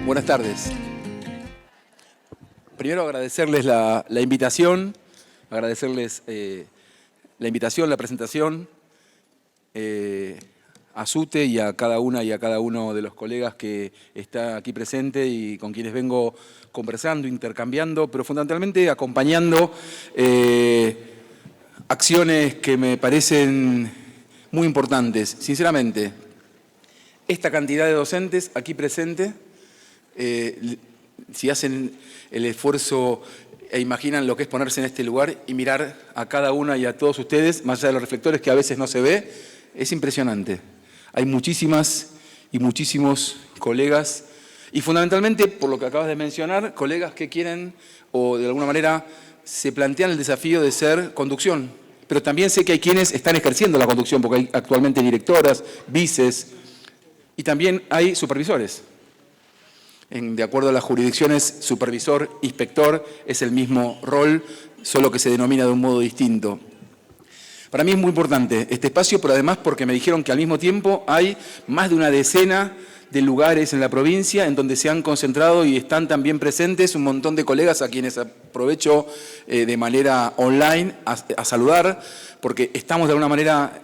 Buenas tardes. Primero agradecerles la invitación, agradecerles la invitación, la presentación, a Sute y a cada una y a cada uno de los colegas que está aquí presente y con quienes vengo conversando, intercambiando, pero fundamentalmente acompañando acciones que me parecen muy importantes. Sinceramente, esta cantidad de docentes aquí presentes, si hacen el esfuerzo e imaginan lo que es ponerse en este lugar y mirar a cada una y a todos ustedes, más allá de los reflectores que a veces no se ve, es impresionante. Hay muchísimas y muchísimos colegas y fundamentalmente, por lo que acabas de mencionar, colegas que quieren o de alguna manera se plantean el desafío de ser conducción. Pero también sé que hay quienes están ejerciendo la conducción, porque hay actualmente directoras, vices y también hay supervisores. De acuerdo a las jurisdicciones, supervisor, inspector es el mismo rol, solo que se denomina de un modo distinto. Para mí es muy importante este espacio, pero además porque me dijeron que al mismo tiempo hay más de una decena de lugares en la provincia en donde se han concentrado y están también presentes un montón de colegas a quienes aprovecho de manera online a saludar, porque estamos de alguna manera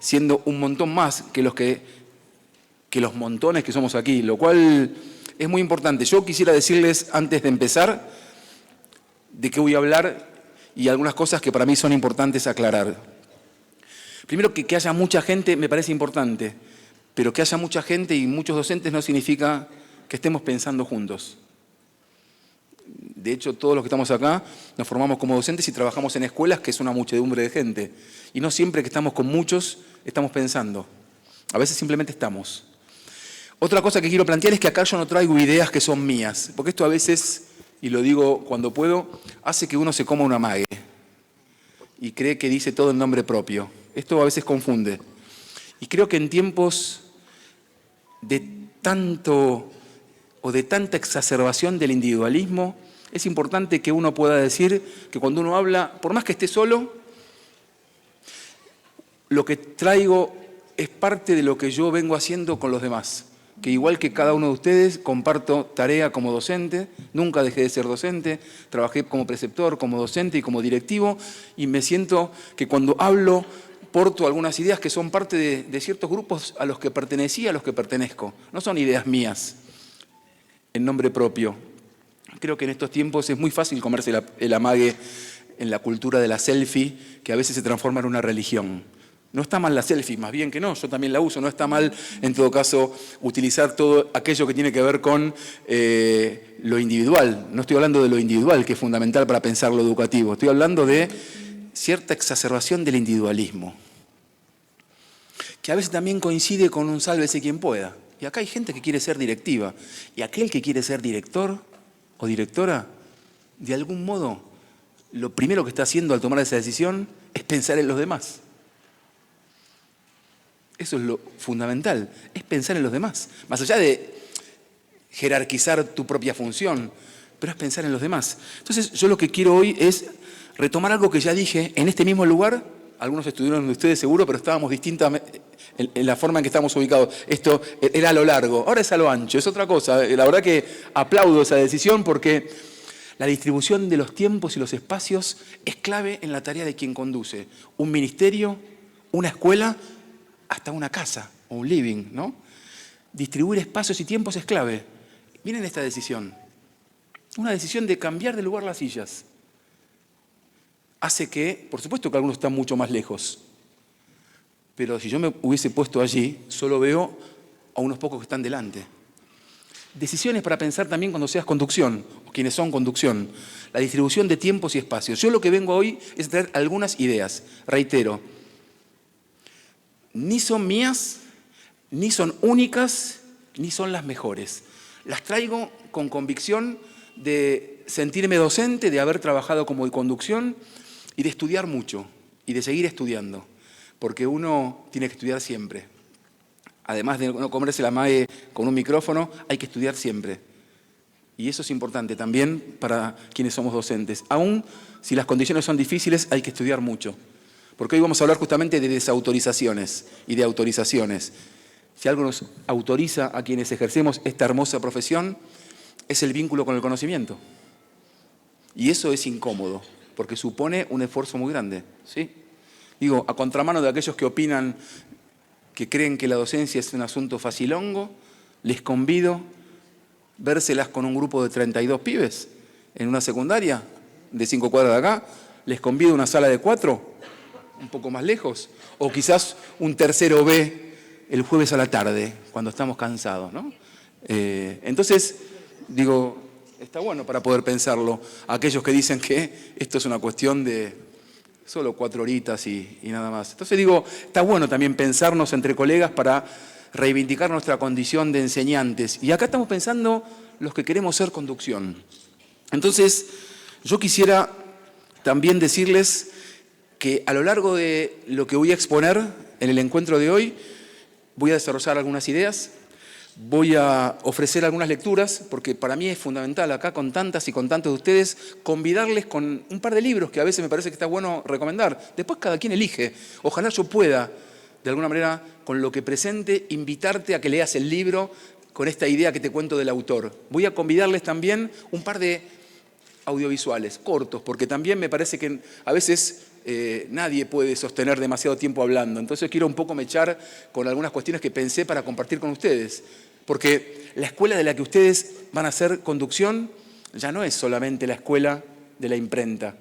siendo un montón más que los montones que somos aquí, lo cual es muy importante. Yo quisiera decirles, antes de empezar, de qué voy a hablar y algunas cosas que para mí son importantes aclarar. Primero, que haya mucha gente me parece importante, pero que haya mucha gente y muchos docentes no significa que estemos pensando juntos. De hecho, todos los que estamos acá nos formamos como docentes y trabajamos en escuelas, que es una muchedumbre de gente. Y no siempre que estamos con muchos estamos pensando. A veces simplemente estamos. Otra cosa que quiero plantear es que acá yo no traigo ideas que son mías, porque esto a veces, y lo digo cuando puedo, hace que uno se coma una amague y cree que dice todo en nombre propio. Esto a veces confunde. Y creo que en tiempos de tanto o de tanta exacerbación del individualismo, es importante que uno pueda decir que cuando uno habla, por más que esté solo, lo que traigo es parte de lo que yo vengo haciendo con los demás. Que igual que cada uno de ustedes, comparto tarea como docente, nunca dejé de ser docente, trabajé como preceptor, como docente y como directivo, y me siento que cuando hablo, porto algunas ideas que son parte de ciertos grupos a los que pertenecí, a los que pertenezco. No son ideas mías, en nombre propio. Creo que en estos tiempos es muy fácil comerse el amague en la cultura de la selfie, que a veces se transforma en una religión. No está mal la selfie, más bien que no, yo también la uso. No está mal, en todo caso, utilizar todo aquello que tiene que ver con lo individual. No estoy hablando de lo individual, que es fundamental para pensar lo educativo. Estoy hablando de cierta exacerbación del individualismo, que a veces también coincide con un sálvese quien pueda. Y acá hay gente que quiere ser directiva. Y aquel que quiere ser director o directora, de algún modo, lo primero que está haciendo al tomar esa decisión es pensar en los demás. Eso es lo fundamental, es pensar en los demás. Más allá de jerarquizar tu propia función, pero es pensar en los demás. Entonces, yo lo que quiero hoy es retomar algo que ya dije en este mismo lugar. Algunos estuvieron de ustedes seguro, pero estábamos distintamente en la forma en que estamos ubicados. Esto era a lo largo, ahora es a lo ancho, es otra cosa. La verdad que aplaudo esa decisión porque la distribución de los tiempos y los espacios es clave en la tarea de quien conduce. Un ministerio, una escuela, hasta una casa o un living, ¿no? Distribuir espacios y tiempos es clave. Miren esta decisión. Una decisión de cambiar de lugar las sillas. Hace que, por supuesto que algunos están mucho más lejos, pero si yo me hubiese puesto allí, solo veo a unos pocos que están delante. Decisiones para pensar también cuando seas conducción, o quienes son conducción. La distribución de tiempos y espacios. Yo lo que vengo hoy es traer algunas ideas. Reitero, ni son mías, ni son únicas, ni son las mejores. Las traigo con convicción de sentirme docente, de haber trabajado como de conducción y de estudiar mucho y de seguir estudiando, porque uno tiene que estudiar siempre. Además de no comerse la mague con un micrófono, hay que estudiar siempre. Y eso es importante también para quienes somos docentes. Aún si las condiciones son difíciles, hay que estudiar mucho. Porque hoy vamos a hablar justamente de desautorizaciones y de autorizaciones. si algo nos autoriza a quienes ejercemos esta hermosa profesión, es el vínculo con el conocimiento. Y eso es incómodo, porque supone un esfuerzo muy grande, ¿sí? Digo, a contramano de aquellos que opinan, que creen que la docencia es un asunto facilongo, les convido a vérselas con un grupo de 32 pibes en una secundaria de 5 cuadras de acá, les convido a una sala de 4, un poco más lejos, o quizás un tercero B el jueves a la tarde, cuando estamos cansados, ¿no? Entonces, digo, está bueno para poder pensarlo. Aquellos que dicen que esto es una cuestión de solo 4 horitas y nada más. Entonces digo, está bueno también pensarnos entre colegas para reivindicar nuestra condición de enseñantes. Y acá estamos pensando los que queremos ser conducción. Entonces, yo quisiera también decirles que a lo largo de lo que voy a exponer en el encuentro de hoy, voy a desarrollar algunas ideas, voy a ofrecer algunas lecturas, porque para mí es fundamental acá con tantas y con tantos de ustedes, convidarles con un par de libros que a veces me parece que está bueno recomendar. Después cada quien elige. Ojalá yo pueda, de alguna manera, con lo que presente, invitarte a que leas el libro con esta idea que te cuento del autor. Voy a convidarles también un par de audiovisuales, cortos, porque también me parece que a veces nadie puede sostener demasiado tiempo hablando. Entonces quiero un poco mechar con algunas cuestiones que pensé para compartir con ustedes. Porque la escuela de la que ustedes van a hacer conducción ya no es solamente la escuela de la imprenta,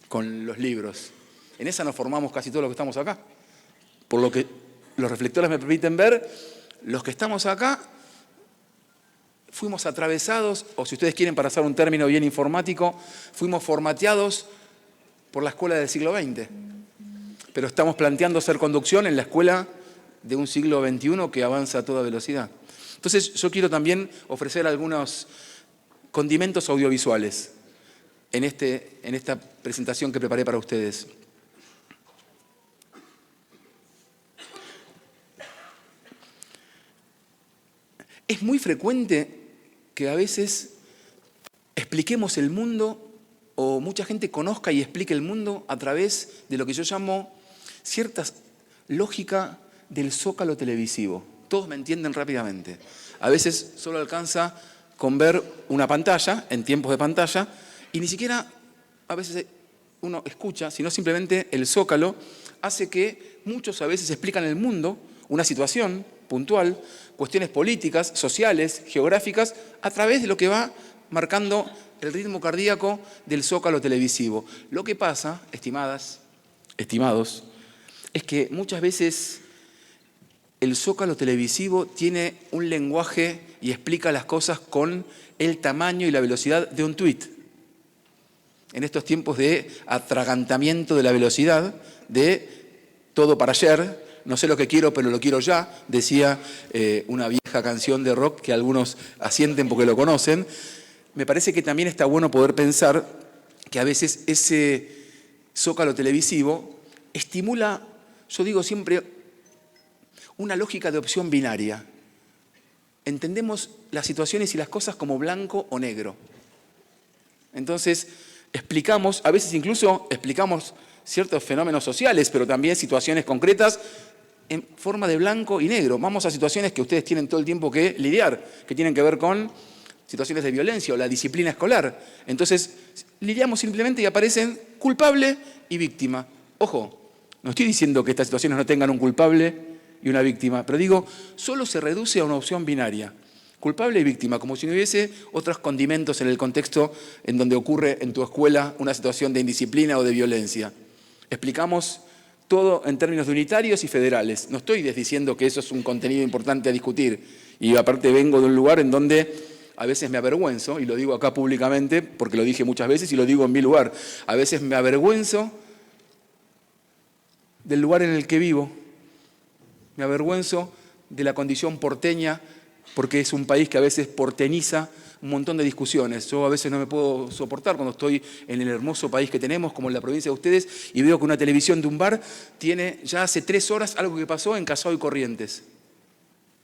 con los libros. En esa nos formamos casi todos los que estamos acá. Por lo que los reflectores me permiten ver, los que estamos acá fuimos atravesados, o si ustedes quieren para usar un término bien informático, fuimos formateados por la escuela del siglo XX. Pero estamos planteando hacer conducción en la escuela de un siglo XXI que avanza a toda velocidad. Entonces yo quiero también ofrecer algunos condimentos audiovisuales en esta presentación que preparé para ustedes. Es muy frecuente que a veces expliquemos el mundo o mucha gente conozca y explique el mundo a través de lo que yo llamo cierta lógica del zócalo televisivo. Todos me entienden rápidamente. A veces solo alcanza con ver una pantalla, en tiempos de pantalla, y ni siquiera a veces uno escucha, sino simplemente el zócalo hace que muchos a veces explican el mundo, una situación puntual, cuestiones políticas, sociales, geográficas, a través de lo que va marcando el ritmo cardíaco del zócalo televisivo. Lo que pasa, estimadas, estimados, es que muchas veces el zócalo televisivo tiene un lenguaje y explica las cosas con el tamaño y la velocidad de un tuit. En estos tiempos de atragantamiento de la velocidad, de todo para ayer, no sé lo que quiero, pero lo quiero ya, decía una vieja canción de rock que algunos asienten porque lo conocen. Me parece que también está bueno poder pensar que a veces ese zócalo televisivo estimula, yo digo siempre, una lógica de opción binaria. Entendemos las situaciones y las cosas como blanco o negro. Entonces, explicamos, a veces incluso explicamos ciertos fenómenos sociales, pero también situaciones concretas en forma de blanco y negro. Vamos a situaciones que ustedes tienen todo el tiempo que lidiar, que tienen que ver con situaciones de violencia o la disciplina escolar. Entonces, lidiamos simplemente y aparecen culpable y víctima. Ojo, no estoy diciendo que estas situaciones no tengan un culpable y una víctima, pero digo, solo se reduce a una opción binaria, culpable y víctima, como si no hubiese otros condimentos en el contexto en donde ocurre en tu escuela una situación de indisciplina o de violencia. Explicamos todo en términos de unitarios y federales. No estoy diciendo que eso es un contenido importante a discutir, y aparte vengo de un lugar en donde a veces me avergüenzo, y lo digo acá públicamente porque lo dije muchas veces y lo digo en mi lugar, a veces me avergüenzo del lugar en el que vivo, me avergüenzo de la condición porteña, porque es un país que a veces porteñiza un montón de discusiones. Yo a veces no me puedo soportar cuando estoy en el hermoso país que tenemos, como en la provincia de ustedes, y veo que una televisión de un bar tiene ya hace 3 horas algo que pasó en Callao y Corrientes,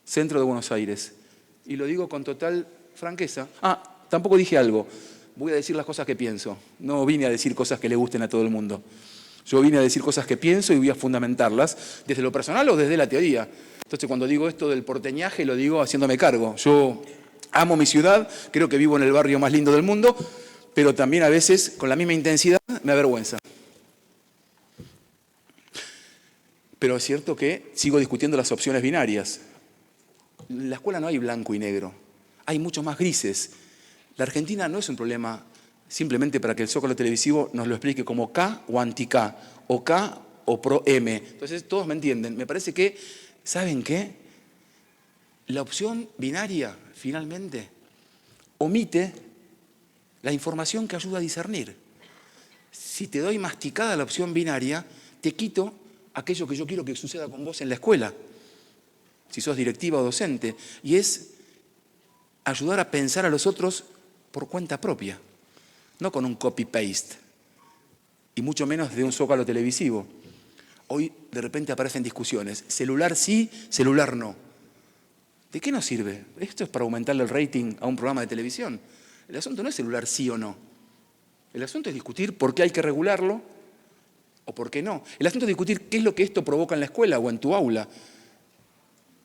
centro de Buenos Aires. Y lo digo con total franqueza. Tampoco dije algo. Voy a decir las cosas que pienso. No vine a decir cosas que le gusten a todo el mundo. Yo vine a decir cosas que pienso y voy a fundamentarlas desde lo personal o desde la teoría. Entonces, cuando digo esto del porteñaje, lo digo haciéndome cargo. Yo amo mi ciudad, creo que vivo en el barrio más lindo del mundo, pero también a veces, con la misma intensidad, me avergüenza. Pero es cierto que sigo discutiendo las opciones binarias. En la escuela no hay blanco y negro, hay muchos más grises. La Argentina no es un problema simplemente para que el zócalo televisivo nos lo explique como K o anti-K, o K o pro-M. Entonces todos me entienden. Me parece que, ¿saben qué? La opción binaria, finalmente, omite la información que ayuda a discernir. Si te doy masticada la opción binaria, te quito aquello que yo quiero que suceda con vos en la escuela, si sos directiva o docente, y es ayudar a pensar a los otros por cuenta propia, no con un copy-paste, y mucho menos de un zócalo televisivo. Hoy de repente aparecen discusiones, celular sí, celular no. ¿De qué nos sirve? Esto es para aumentarle el rating a un programa de televisión. El asunto no es celular sí o no. El asunto es discutir por qué hay que regularlo o por qué no. El asunto es discutir qué es lo que esto provoca en la escuela o en tu aula.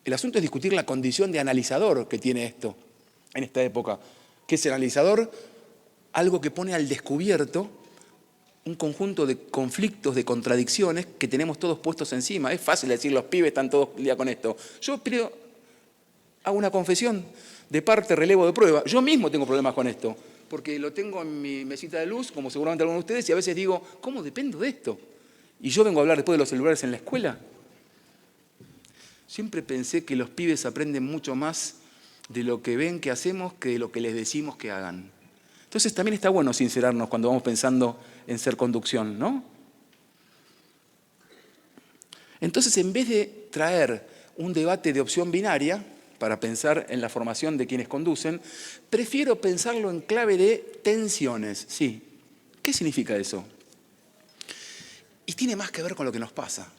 El asunto es discutir la condición de analizador que tiene esto en esta época. ¿Qué es el analizador? Algo que pone al descubierto un conjunto de conflictos, de contradicciones que tenemos todos puestos encima. Es fácil decir, los pibes están todos el día con esto. Yo hago una confesión de parte, relevo de prueba. Yo mismo tengo problemas con esto, porque lo tengo en mi mesita de luz, como seguramente algunos de ustedes, y a veces digo, ¿cómo dependo de esto? Y yo vengo a hablar después de los celulares en la escuela. Siempre pensé que los pibes aprenden mucho más de lo que ven que hacemos que de lo que les decimos que hagan. Entonces también está bueno sincerarnos cuando vamos pensando en ser conducción, ¿no? Entonces, en vez de traer un debate de opción binaria para pensar en la formación de quienes conducen, prefiero pensarlo en clave de tensiones. Sí. ¿Qué significa eso? Y tiene más que ver con lo que nos pasa.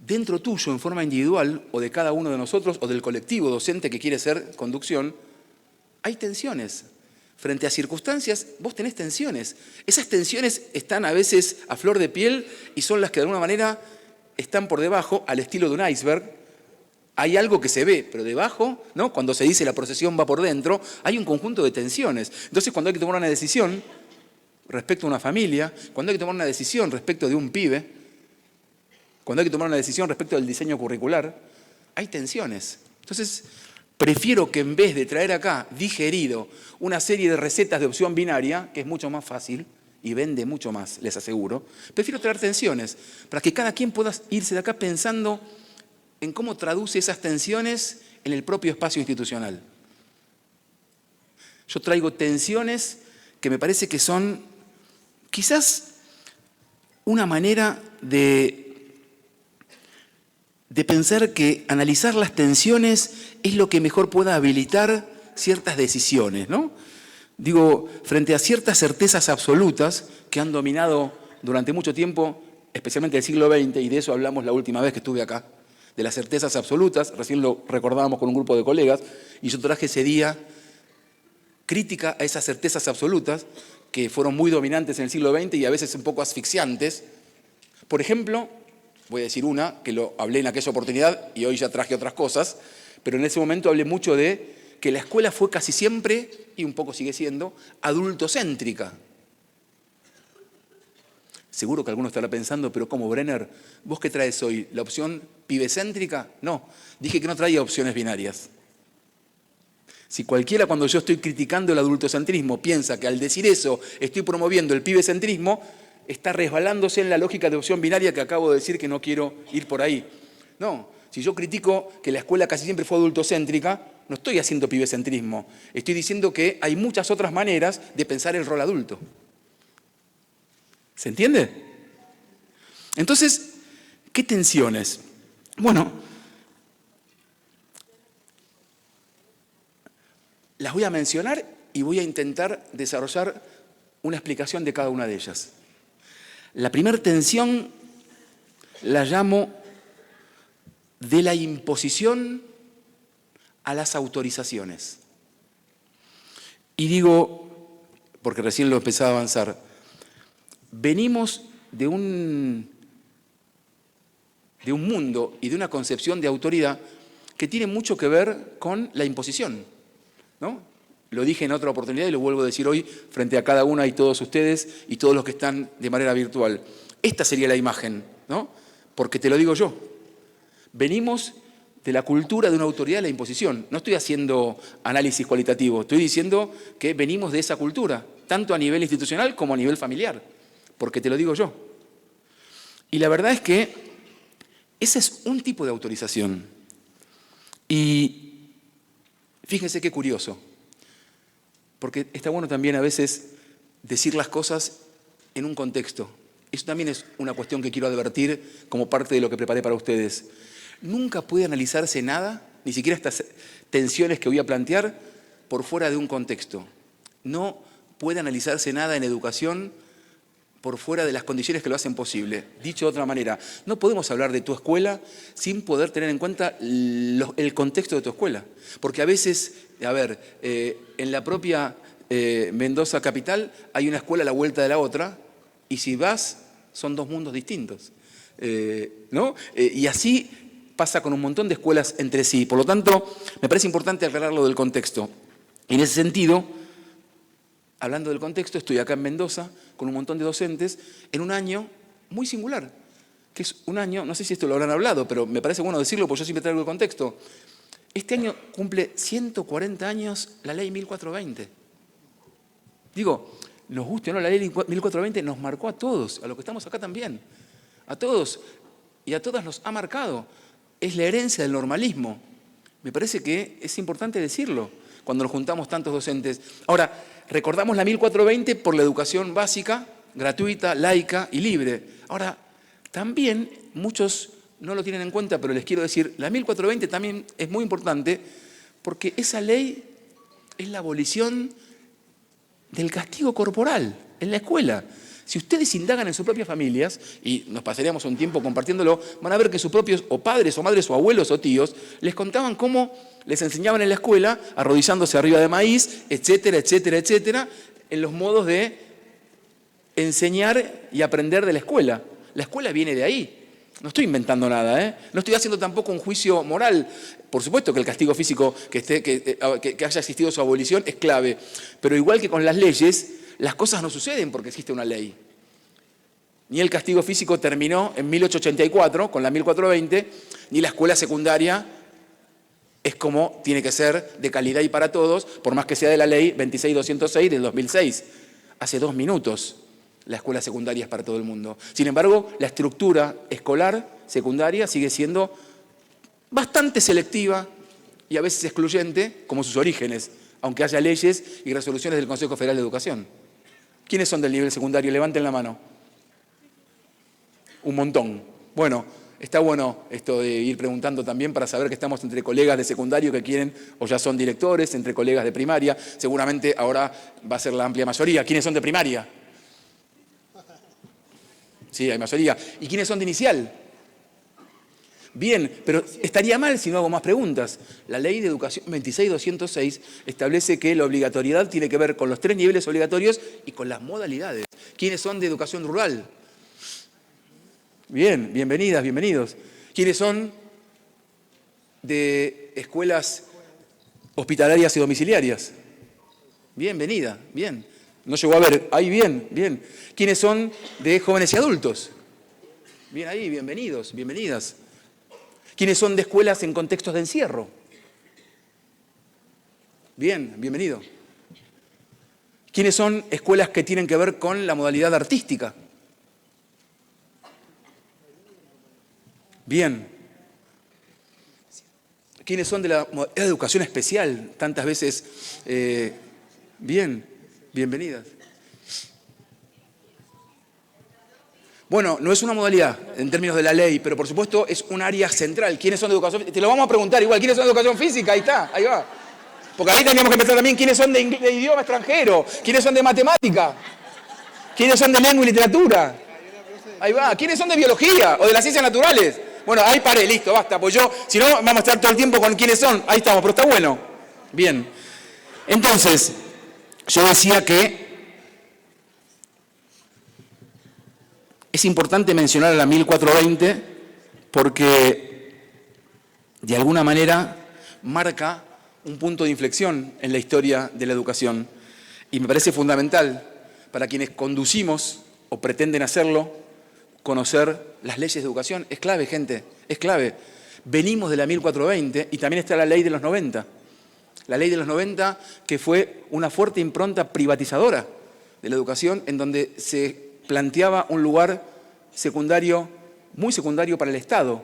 Dentro tuyo, en forma individual, o de cada uno de nosotros, o del colectivo docente que quiere ser conducción, hay tensiones. Frente a circunstancias, vos tenés tensiones. Esas tensiones están a veces a flor de piel y son las que de alguna manera están por debajo, al estilo de un iceberg. Hay algo que se ve, pero debajo, ¿no? Cuando se dice la procesión va por dentro, hay un conjunto de tensiones. Entonces, cuando hay que tomar una decisión respecto a una familia, cuando hay que tomar una decisión respecto de un pibe, cuando hay que tomar una decisión respecto del diseño curricular, hay tensiones. Entonces, prefiero que en vez de traer acá digerido una serie de recetas de opción binaria, que es mucho más fácil y vende mucho más, les aseguro, prefiero traer tensiones para que cada quien pueda irse de acá pensando en cómo traduce esas tensiones en el propio espacio institucional. Yo traigo tensiones que me parece que son quizás una manera de pensar que analizar las tensiones es lo que mejor pueda habilitar ciertas decisiones, ¿no? Digo, frente a ciertas certezas absolutas que han dominado durante mucho tiempo, especialmente el siglo XX, y de eso hablamos la última vez que estuve acá, de las certezas absolutas, recién lo recordábamos con un grupo de colegas, y yo traje ese día crítica a esas certezas absolutas que fueron muy dominantes en el siglo XX y a veces un poco asfixiantes. Por ejemplo, voy a decir una, que lo hablé en aquella oportunidad y hoy ya traje otras cosas, pero en ese momento hablé mucho de que la escuela fue casi siempre, y un poco sigue siendo, adultocéntrica. Seguro que alguno estará pensando, pero ¿cómo, Brenner? ¿Vos qué traes hoy? ¿La opción pibecéntrica? No, dije que no traía opciones binarias. Si cualquiera, cuando yo estoy criticando el adultocentrismo, piensa que al decir eso estoy promoviendo el pibecentrismo, está resbalándose en la lógica de opción binaria que acabo de decir que no quiero ir por ahí. No, si yo critico que la escuela casi siempre fue adultocéntrica, no estoy haciendo pibecentrismo. Estoy diciendo que hay muchas otras maneras de pensar el rol adulto. ¿Se entiende? Entonces, ¿qué tensiones? Bueno, las voy a mencionar y voy a intentar desarrollar una explicación de cada una de ellas. La primera tensión la llamo de la imposición a las autorizaciones. Y digo, porque recién lo empezaba a avanzar, venimos de de un mundo y de una concepción de autoridad que tiene mucho que ver con la imposición, ¿no? Lo dije en otra oportunidad y lo vuelvo a decir hoy frente a cada una y todos ustedes y todos los que están de manera virtual. Esta sería la imagen, ¿no? Porque te lo digo yo. Venimos de la cultura de una autoridad de la imposición. No estoy haciendo análisis cualitativo, estoy diciendo que venimos de esa cultura, tanto a nivel institucional como a nivel familiar, porque te lo digo yo. Y la verdad es que ese es un tipo de autorización. Y fíjense qué curioso, porque está bueno también a veces decir las cosas en un contexto. Eso también es una cuestión que quiero advertir como parte de lo que preparé para ustedes. Nunca puede analizarse nada, ni siquiera estas tensiones que voy a plantear, por fuera de un contexto. No puede analizarse nada en educación por fuera de las condiciones que lo hacen posible. Dicho de otra manera, no podemos hablar de tu escuela sin poder tener en cuenta el contexto de tu escuela. Porque a veces, en la propia Mendoza capital hay una escuela a la vuelta de la otra y si vas, son dos mundos distintos. ¿No? Y así pasa con un montón de escuelas entre sí. Por lo tanto, me parece importante aclarar lo del contexto. Y en ese sentido, hablando del contexto, estoy acá en Mendoza con un montón de docentes en un año muy singular, que es un año, no sé si esto lo habrán hablado, pero me parece bueno decirlo porque yo siempre traigo el contexto. Este año cumple 140 años la ley 1420. Digo, nos guste o no, la ley 1420 nos marcó a todos, a los que estamos acá también, a todos y a todas nos ha marcado. Es la herencia del normalismo. Me parece que es importante decirlo cuando nos juntamos tantos docentes. Ahora, recordamos la 1420 por la educación básica, gratuita, laica y libre. Ahora, también muchos no lo tienen en cuenta, pero les quiero decir, la 1420 también es muy importante porque esa ley es la abolición del castigo corporal en la escuela. Si ustedes indagan en sus propias familias, y nos pasaríamos un tiempo compartiéndolo, van a ver que sus propios o padres o madres o abuelos o tíos les contaban cómo les enseñaban en la escuela, arrodillándose arriba de maíz, etcétera, etcétera, etcétera, en los modos de enseñar y aprender de la escuela. La escuela viene de ahí. No estoy inventando nada, ¿eh? No estoy haciendo tampoco un juicio moral. Por supuesto que el castigo físico, que haya existido su abolición, es clave. Pero igual que con las leyes, las cosas no suceden porque existe una ley. Ni el castigo físico terminó en 1884 con la 1420, ni la escuela secundaria es como tiene que ser de calidad y para todos, por más que sea de la ley 26206 del 2006. Hace 2 minutos la escuela secundaria es para todo el mundo. Sin embargo, la estructura escolar secundaria sigue siendo bastante selectiva y a veces excluyente, como sus orígenes, aunque haya leyes y resoluciones del Consejo Federal de Educación. ¿Quiénes son del nivel secundario? Levanten la mano. Un montón. Bueno, está bueno esto de ir preguntando también para saber que estamos entre colegas de secundario que quieren o ya son directores, entre colegas de primaria. Seguramente ahora va a ser la amplia mayoría. ¿Quiénes son de primaria? Sí, hay mayoría. ¿Y quiénes son de inicial? Bien, pero estaría mal si no hago más preguntas. La ley de educación 26206 establece que la obligatoriedad tiene que ver con los 3 niveles obligatorios y con las modalidades. ¿Quiénes son de educación rural? Bien, bienvenidas, bienvenidos. ¿Quiénes son de escuelas hospitalarias y domiciliarias? Bienvenida, bien. No llegó a ver, ahí bien, bien. ¿Quiénes son de jóvenes y adultos? Bien ahí, bienvenidos, bienvenidas. ¿Quiénes son de escuelas en contextos de encierro? Bien, bienvenido. ¿Quiénes son escuelas que tienen que ver con la modalidad artística? Bien. ¿Quiénes son de la educación especial? Tantas veces, bien, bienvenidas. Bueno, no es una modalidad en términos de la ley, pero por supuesto es un área central. ¿Quiénes son de educación física? Te lo vamos a preguntar igual. ¿Quiénes son de educación física? Ahí está, ahí va. Porque ahí teníamos que empezar también quiénes son de idioma extranjero, quiénes son de matemática, quiénes son de lengua y literatura. Ahí va. ¿Quiénes son de biología o de las ciencias naturales? Bueno, ahí paré, listo, basta. Pues yo, si no, vamos a estar todo el tiempo con quiénes son. Ahí estamos, pero está bueno. Bien. Entonces, yo decía que es importante mencionar a la 1420 porque de alguna manera marca un punto de inflexión en la historia de la educación. Y me parece fundamental para quienes conducimos o pretenden hacerlo, conocer las leyes de educación. Es clave, gente, es clave. Venimos de la 1420 y también está la ley de los 90. La ley de los 90, que fue una fuerte impronta privatizadora de la educación, en donde se planteaba un lugar secundario, muy secundario para el Estado.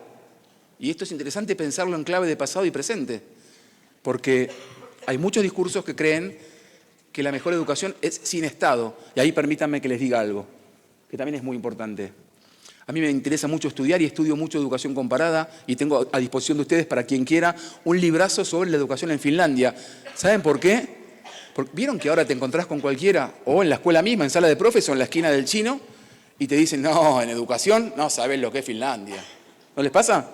Y esto es interesante pensarlo en clave de pasado y presente, porque hay muchos discursos que creen que la mejor educación es sin Estado. Y ahí permítanme que les diga algo, que también es muy importante. A mí me interesa mucho estudiar y estudio mucho educación comparada y tengo a disposición de ustedes, para quien quiera, un librazo sobre la educación en Finlandia. ¿Saben por qué? Porque ¿vieron que ahora te encontrás con cualquiera, o en la escuela misma, en sala de profes o en la esquina del chino, y te dicen, no, en educación no sabés lo que es Finlandia? ¿No les pasa?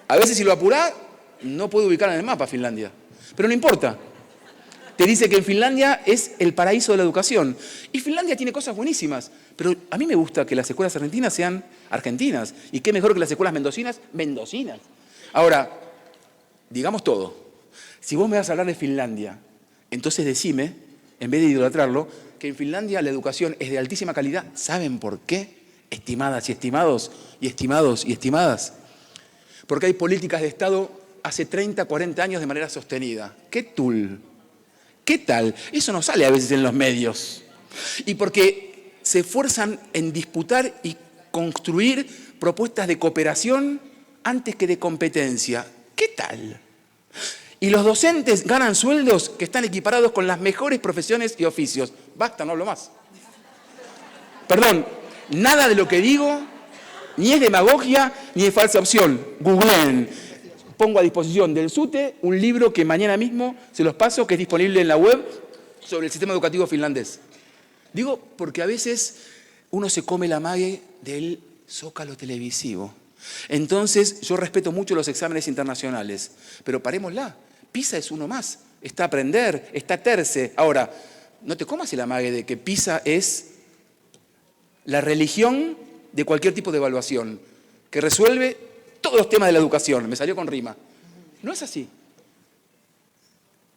A veces si lo apurás, no puede ubicar en el mapa Finlandia. Pero no importa. Te dice que en Finlandia es el paraíso de la educación. Y Finlandia tiene cosas buenísimas. Pero a mí me gusta que las escuelas argentinas sean argentinas. Y qué mejor que las escuelas mendocinas, mendocinas. Ahora, digamos todo. Si vos me vas a hablar de Finlandia, entonces decime, en vez de idolatrarlo, que en Finlandia la educación es de altísima calidad. ¿Saben por qué? Estimadas y estimados, y estimados y estimadas. Porque hay políticas de Estado hace 30, 40 años de manera sostenida. ¿Qué tool? ¿Qué tal? Eso no sale a veces en los medios. Y porque se esfuerzan en disputar y construir propuestas de cooperación antes que de competencia. ¿Qué tal? Y los docentes ganan sueldos que están equiparados con las mejores profesiones y oficios. Basta, no hablo más. Perdón, nada de lo que digo ni es demagogia ni es falsa opción. Googleen. Pongo a disposición del SUTE un libro que mañana mismo se los paso, que es disponible en la web, sobre el sistema educativo finlandés. Digo porque a veces uno se come la mague del zócalo televisivo. Entonces, yo respeto mucho los exámenes internacionales, pero parémosla. PISA es uno más. Está Aprender, está TERCE. Ahora, no te comas el amague de que PISA es la religión de cualquier tipo de evaluación, que resuelve todos los temas de la educación. Me salió con rima. No es así.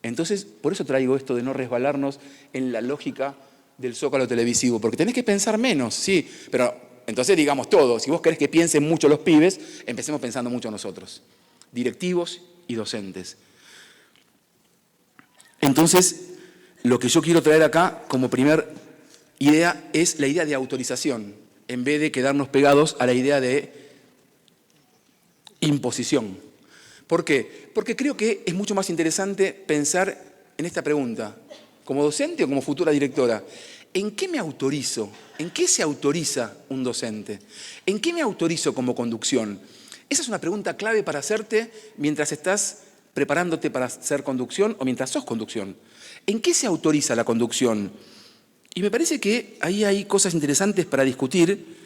Entonces, por eso traigo esto de no resbalarnos en la lógica del zócalo televisivo, porque tenés que pensar menos, sí, pero entonces digamos todo. Si vos querés que piensen mucho los pibes, empecemos pensando mucho nosotros, directivos y docentes. Entonces, lo que yo quiero traer acá como primer idea es la idea de autorización, en vez de quedarnos pegados a la idea de imposición. ¿Por qué? Porque creo que es mucho más interesante pensar en esta pregunta, como docente o como futura directora. ¿En qué me autorizo? ¿En qué se autoriza un docente? ¿En qué me autorizo como conducción? Esa es una pregunta clave para hacerte mientras estás preparándote para hacer conducción o mientras sos conducción. ¿En qué se autoriza la conducción? Y me parece que ahí hay cosas interesantes para discutir,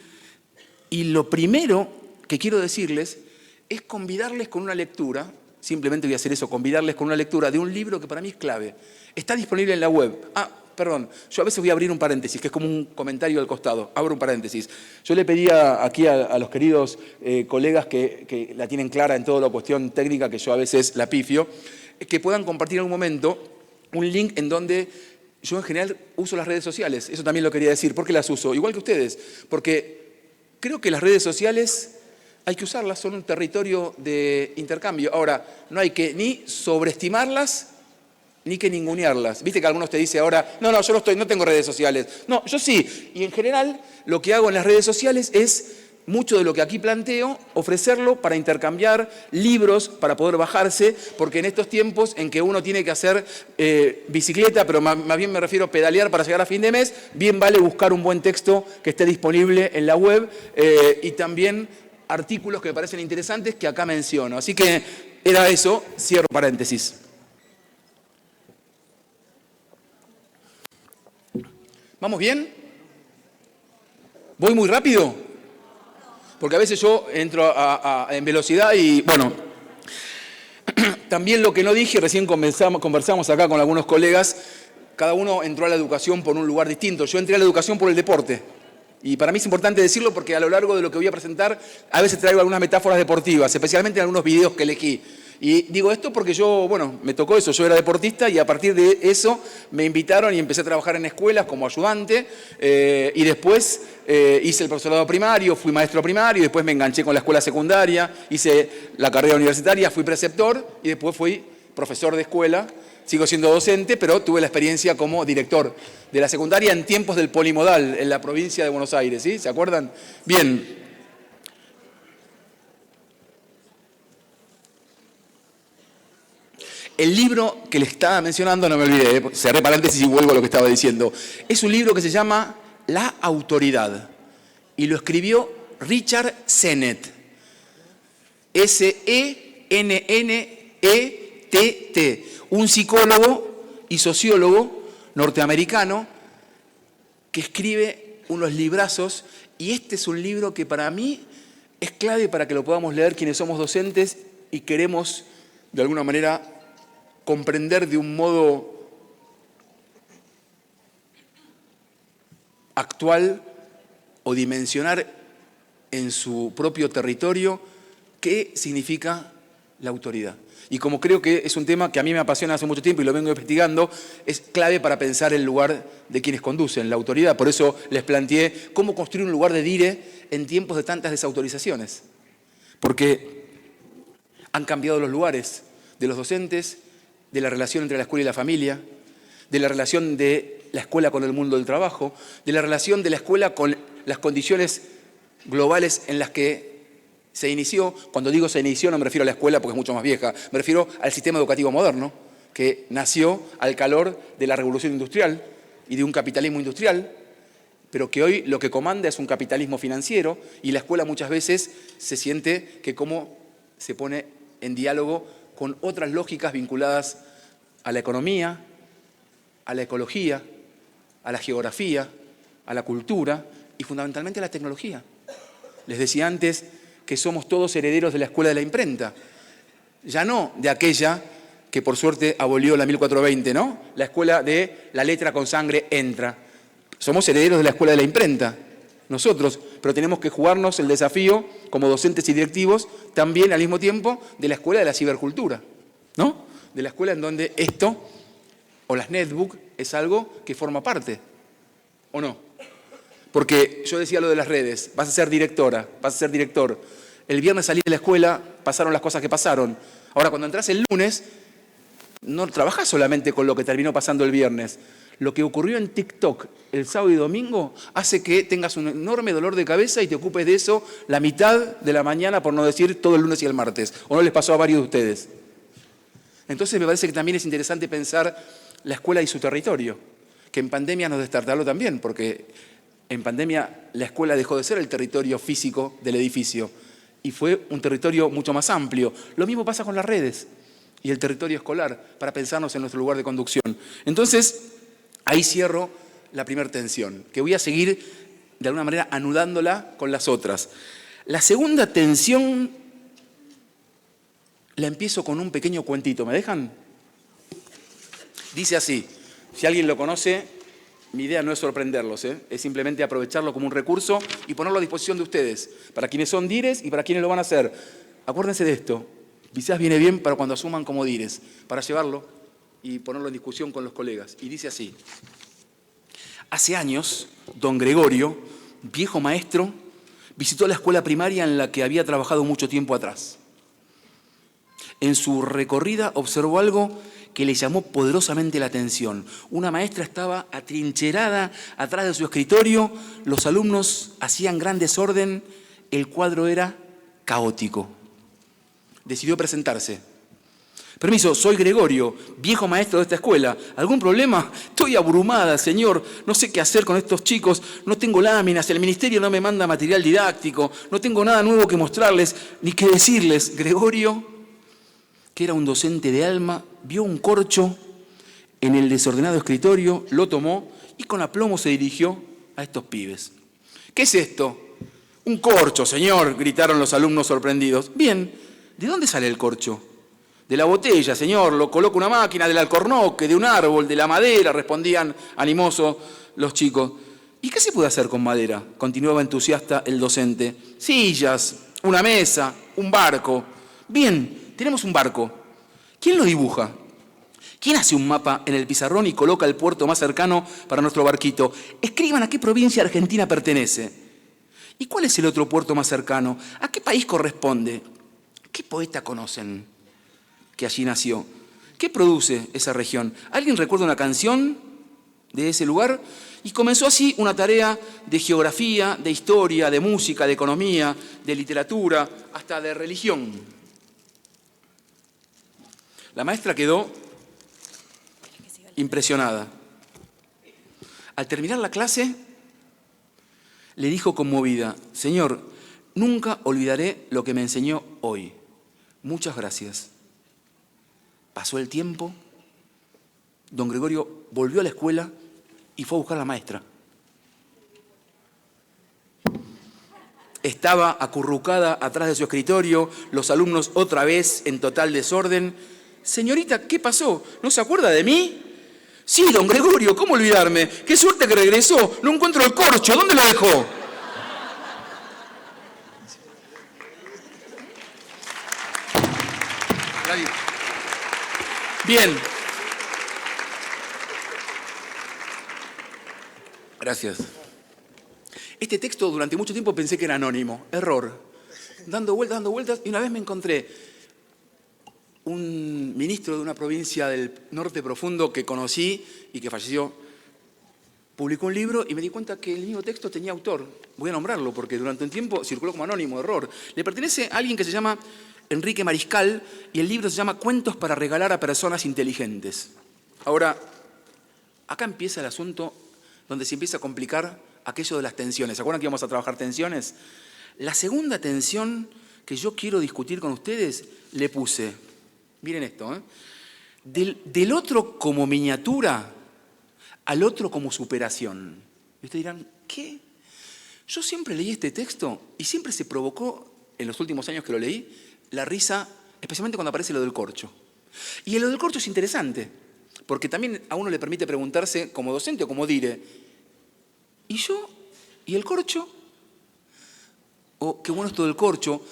y lo primero que quiero decirles es convidarles con una lectura, simplemente voy a hacer eso, convidarles con una lectura de un libro que para mí es clave. Está disponible en la web. Perdón, yo a veces voy a abrir un paréntesis, que es como un comentario al costado. Abro un paréntesis. Yo le pedía aquí a los queridos colegas que la tienen clara en toda la cuestión técnica, que yo a veces la pifio, que puedan compartir en un momento un link en donde yo en general uso las redes sociales. Eso también lo quería decir. ¿Por qué las uso? Igual que ustedes. Porque creo que las redes sociales hay que usarlas, son un territorio de intercambio. Ahora, no hay que ni sobreestimarlas ni que ningunearlas. Viste que algunos te dicen ahora, no, yo no tengo redes sociales. No, yo sí. Y en general lo que hago en las redes sociales es mucho de lo que aquí planteo, ofrecerlo para intercambiar libros, para poder bajarse, porque en estos tiempos en que uno tiene que hacer bicicleta, pero más bien me refiero a pedalear para llegar a fin de mes, bien vale buscar un buen texto que esté disponible en la web y también artículos que me parecen interesantes que acá menciono. Así que era eso, cierro paréntesis. ¿Vamos bien? ¿Voy muy rápido? Porque a veces yo entro en velocidad y, bueno, también lo que no dije, recién conversamos acá con algunos colegas, cada uno entró a la educación por un lugar distinto. Yo entré a la educación por el deporte. Y para mí es importante decirlo porque a lo largo de lo que voy a presentar, a veces traigo algunas metáforas deportivas, especialmente en algunos videos que elegí. Y digo esto porque yo, bueno, me tocó eso, yo era deportista y a partir de eso me invitaron y empecé a trabajar en escuelas como ayudante y después hice el profesorado primario, fui maestro primario, después me enganché con la escuela secundaria, hice la carrera universitaria, fui preceptor y después fui profesor de escuela. Sigo siendo docente, pero tuve la experiencia como director de la secundaria en tiempos del polimodal en la provincia de Buenos Aires, ¿sí? ¿Se acuerdan? Bien. El libro que les estaba mencionando, no me olvidé, cerré paréntesis y vuelvo a lo que estaba diciendo. Es un libro que se llama La Autoridad y lo escribió Richard Sennett. S-E-N-N-E-T-T. Un psicólogo y sociólogo norteamericano que escribe unos librazos y este es un libro que para mí es clave para que lo podamos leer quienes somos docentes y queremos de alguna manera comprender de un modo actual o dimensionar en su propio territorio qué significa la autoridad. Y como creo que es un tema que a mí me apasiona hace mucho tiempo y lo vengo investigando, es clave para pensar el lugar de quienes conducen la autoridad. Por eso les planteé cómo construir un lugar de dire en tiempos de tantas desautorizaciones. Porque han cambiado los lugares de los docentes, de la relación entre la escuela y la familia, de la relación de la escuela con el mundo del trabajo, de la relación de la escuela con las condiciones globales en las que se inició. Cuando digo se inició no me refiero a la escuela porque es mucho más vieja, me refiero al sistema educativo moderno, que nació al calor de la revolución industrial y de un capitalismo industrial, pero que hoy lo que comanda es un capitalismo financiero y la escuela muchas veces se siente que como se pone en diálogo con otras lógicas vinculadas a la economía, a la ecología, a la geografía, a la cultura y fundamentalmente a la tecnología. Les decía antes que somos todos herederos de la escuela de la imprenta, ya no de aquella que por suerte abolió la 1420, ¿no? La escuela de la letra con sangre entra. Somos herederos de la escuela de la imprenta, nosotros, pero tenemos que jugarnos el desafío como docentes y directivos también al mismo tiempo de la escuela de la cibercultura, ¿no? De la escuela en donde esto, o las netbooks, es algo que forma parte, ¿o no? Porque yo decía lo de las redes, vas a ser directora, vas a ser director. El viernes salí de la escuela, pasaron las cosas que pasaron. Ahora, cuando entras el lunes, no trabajás solamente con lo que terminó pasando el viernes. Lo que ocurrió en TikTok el sábado y domingo hace que tengas un enorme dolor de cabeza y te ocupes de eso la mitad de la mañana, por no decir todo el lunes y el martes. ¿O no les pasó a varios de ustedes? Entonces me parece que también es interesante pensar la escuela y su territorio, que en pandemia nos destartaló también, porque en pandemia la escuela dejó de ser el territorio físico del edificio y fue un territorio mucho más amplio. Lo mismo pasa con las redes y el territorio escolar, para pensarnos en nuestro lugar de conducción. Entonces, ahí cierro la primera tensión, que voy a seguir de alguna manera anudándola con las otras. La segunda tensión la empiezo con un pequeño cuentito. ¿Me dejan? Dice así, si alguien lo conoce, mi idea no es sorprenderlos, es simplemente aprovecharlo como un recurso y ponerlo a disposición de ustedes, para quienes son dires y para quienes lo van a hacer. Acuérdense de esto, quizás viene bien para cuando asuman como dires, para llevarlo y ponerlo en discusión con los colegas. Y dice así, hace años, don Gregorio, viejo maestro, visitó la escuela primaria en la que había trabajado mucho tiempo atrás. En su recorrida observó algo que le llamó poderosamente la atención. Una maestra estaba atrincherada atrás de su escritorio, los alumnos hacían gran desorden, el cuadro era caótico. Decidió presentarse. Permiso, soy Gregorio, viejo maestro de esta escuela. ¿Algún problema? Estoy abrumada, señor. No sé qué hacer con estos chicos. No tengo láminas, el ministerio no me manda material didáctico. No tengo nada nuevo que mostrarles, ni que decirles. Gregorio, que era un docente de alma, vio un corcho en el desordenado escritorio, lo tomó y con aplomo se dirigió a estos pibes. ¿Qué es esto? Un corcho, señor, gritaron los alumnos sorprendidos. Bien, ¿de dónde sale el corcho? De la botella, señor, lo coloca una máquina, del alcornoque, de un árbol, de la madera, respondían animosos los chicos. ¿Y qué se puede hacer con madera?, continuaba entusiasta el docente. Sillas, una mesa, un barco. Bien, tenemos un barco. ¿Quién lo dibuja? ¿Quién hace un mapa en el pizarrón y coloca el puerto más cercano para nuestro barquito? Escriban a qué provincia argentina pertenece. ¿Y cuál es el otro puerto más cercano? ¿A qué país corresponde? ¿Qué poeta conocen que allí nació? ¿Qué produce esa región? ¿Alguien recuerda una canción de ese lugar? Y comenzó así una tarea de geografía, de historia, de música, de economía, de literatura, hasta de religión. La maestra quedó impresionada. Al terminar la clase, le dijo conmovida: Señor, nunca olvidaré lo que me enseñó hoy. Muchas gracias. Pasó el tiempo, don Gregorio volvió a la escuela y fue a buscar a la maestra. Estaba acurrucada atrás de su escritorio, los alumnos otra vez en total desorden. Señorita, ¿qué pasó? ¿No se acuerda de mí? Sí, don Gregorio, ¿cómo olvidarme? ¡Qué suerte que regresó! No encuentro el corcho, ¿dónde lo dejó? Bien. Gracias. Este texto durante mucho tiempo pensé que era anónimo. Error. Dando vueltas, y una vez me encontré un ministro de una provincia del norte profundo que conocí y que falleció. Publicó un libro y me di cuenta que el mismo texto tenía autor. Voy a nombrarlo porque durante un tiempo circuló como anónimo. Error. Le pertenece a alguien que se llama Enrique Mariscal y el libro se llama Cuentos para regalar a personas inteligentes. Ahora, acá empieza el asunto donde se empieza a complicar aquello de las tensiones. ¿Se acuerdan que íbamos a trabajar tensiones? La segunda tensión que yo quiero discutir con ustedes, le puse, miren esto, del otro como miniatura al otro como superación. Y ustedes dirán, ¿qué? Yo siempre leí este texto y siempre se provocó, en los últimos años que lo leí, la risa, especialmente cuando aparece lo del corcho. Y lo del corcho es interesante, porque también a uno le permite preguntarse, como docente o como dire, ¿y yo? ¿Y el corcho? O qué bueno esto del corcho.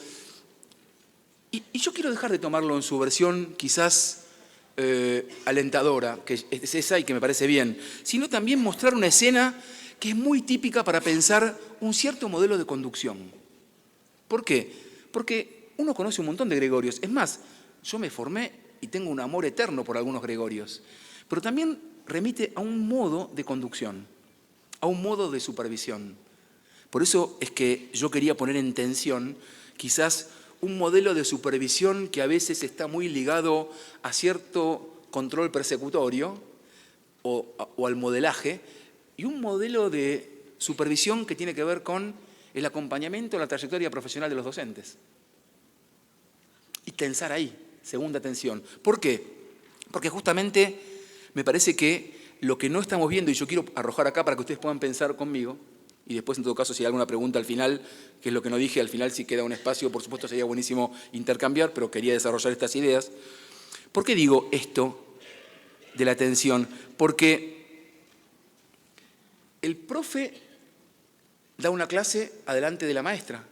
Y yo quiero dejar de tomarlo en su versión quizás alentadora, que es esa y que me parece bien, sino también mostrar una escena que es muy típica para pensar un cierto modelo de conducción. ¿Por qué? Porque uno conoce un montón de Gregorios. Es más, yo me formé y tengo un amor eterno por algunos Gregorios. Pero también remite a un modo de conducción, a un modo de supervisión. Por eso es que yo quería poner en tensión quizás un modelo de supervisión que a veces está muy ligado a cierto control persecutorio o al modelaje, y un modelo de supervisión que tiene que ver con el acompañamiento a la trayectoria profesional de los docentes. Y tensar ahí, segunda tensión. ¿Por qué? Porque justamente me parece que lo que no estamos viendo, y yo quiero arrojar acá para que ustedes puedan pensar conmigo, y después en todo caso si hay alguna pregunta al final, que es lo que no dije, al final si queda un espacio, por supuesto sería buenísimo intercambiar, pero quería desarrollar estas ideas. ¿Por qué digo esto de la tensión? Porque el profe da una clase adelante de la maestra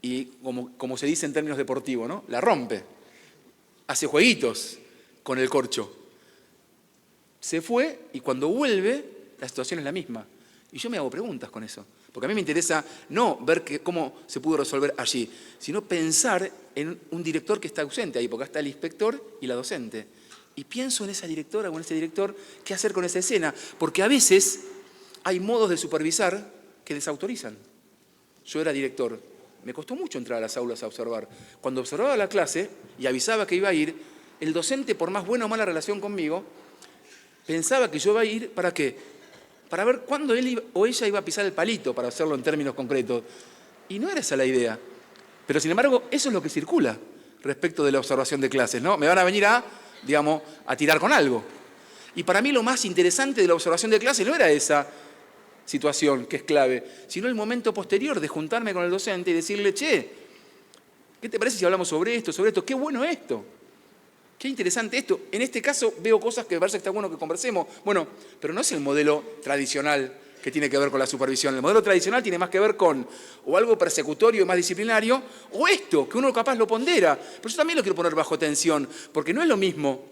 y como se dice en términos deportivos, ¿no? La rompe, hace jueguitos con el corcho. Se fue y cuando vuelve la situación es la misma. Y yo me hago preguntas con eso, porque a mí me interesa no ver cómo se pudo resolver allí, sino pensar en un director que está ausente ahí, porque está el inspector y la docente. Y pienso en esa directora o en ese director, ¿qué hacer con esa escena? Porque a veces hay modos de supervisar que desautorizan. Yo era director, me costó mucho entrar a las aulas a observar. Cuando observaba la clase y avisaba que iba a ir, el docente, por más buena o mala relación conmigo, pensaba que yo iba a ir, ¿para qué? Para ver cuándo él o ella iba a pisar el palito, para hacerlo en términos concretos. Y no era esa la idea. Pero, sin embargo, eso es lo que circula respecto de la observación de clases, ¿no? Me van a venir a tirar con algo. Y para mí lo más interesante de la observación de clases no era esa situación, que es clave, sino el momento posterior de juntarme con el docente y decirle, che, ¿qué te parece si hablamos sobre esto, sobre esto? ¡Qué bueno esto! Qué interesante esto. En este caso veo cosas que me parece que está bueno que conversemos. Bueno, pero no es el modelo tradicional que tiene que ver con la supervisión. El modelo tradicional tiene más que ver con o algo persecutorio y más disciplinario, o esto, que uno capaz lo pondera. Pero yo también lo quiero poner bajo tensión, porque no es lo mismo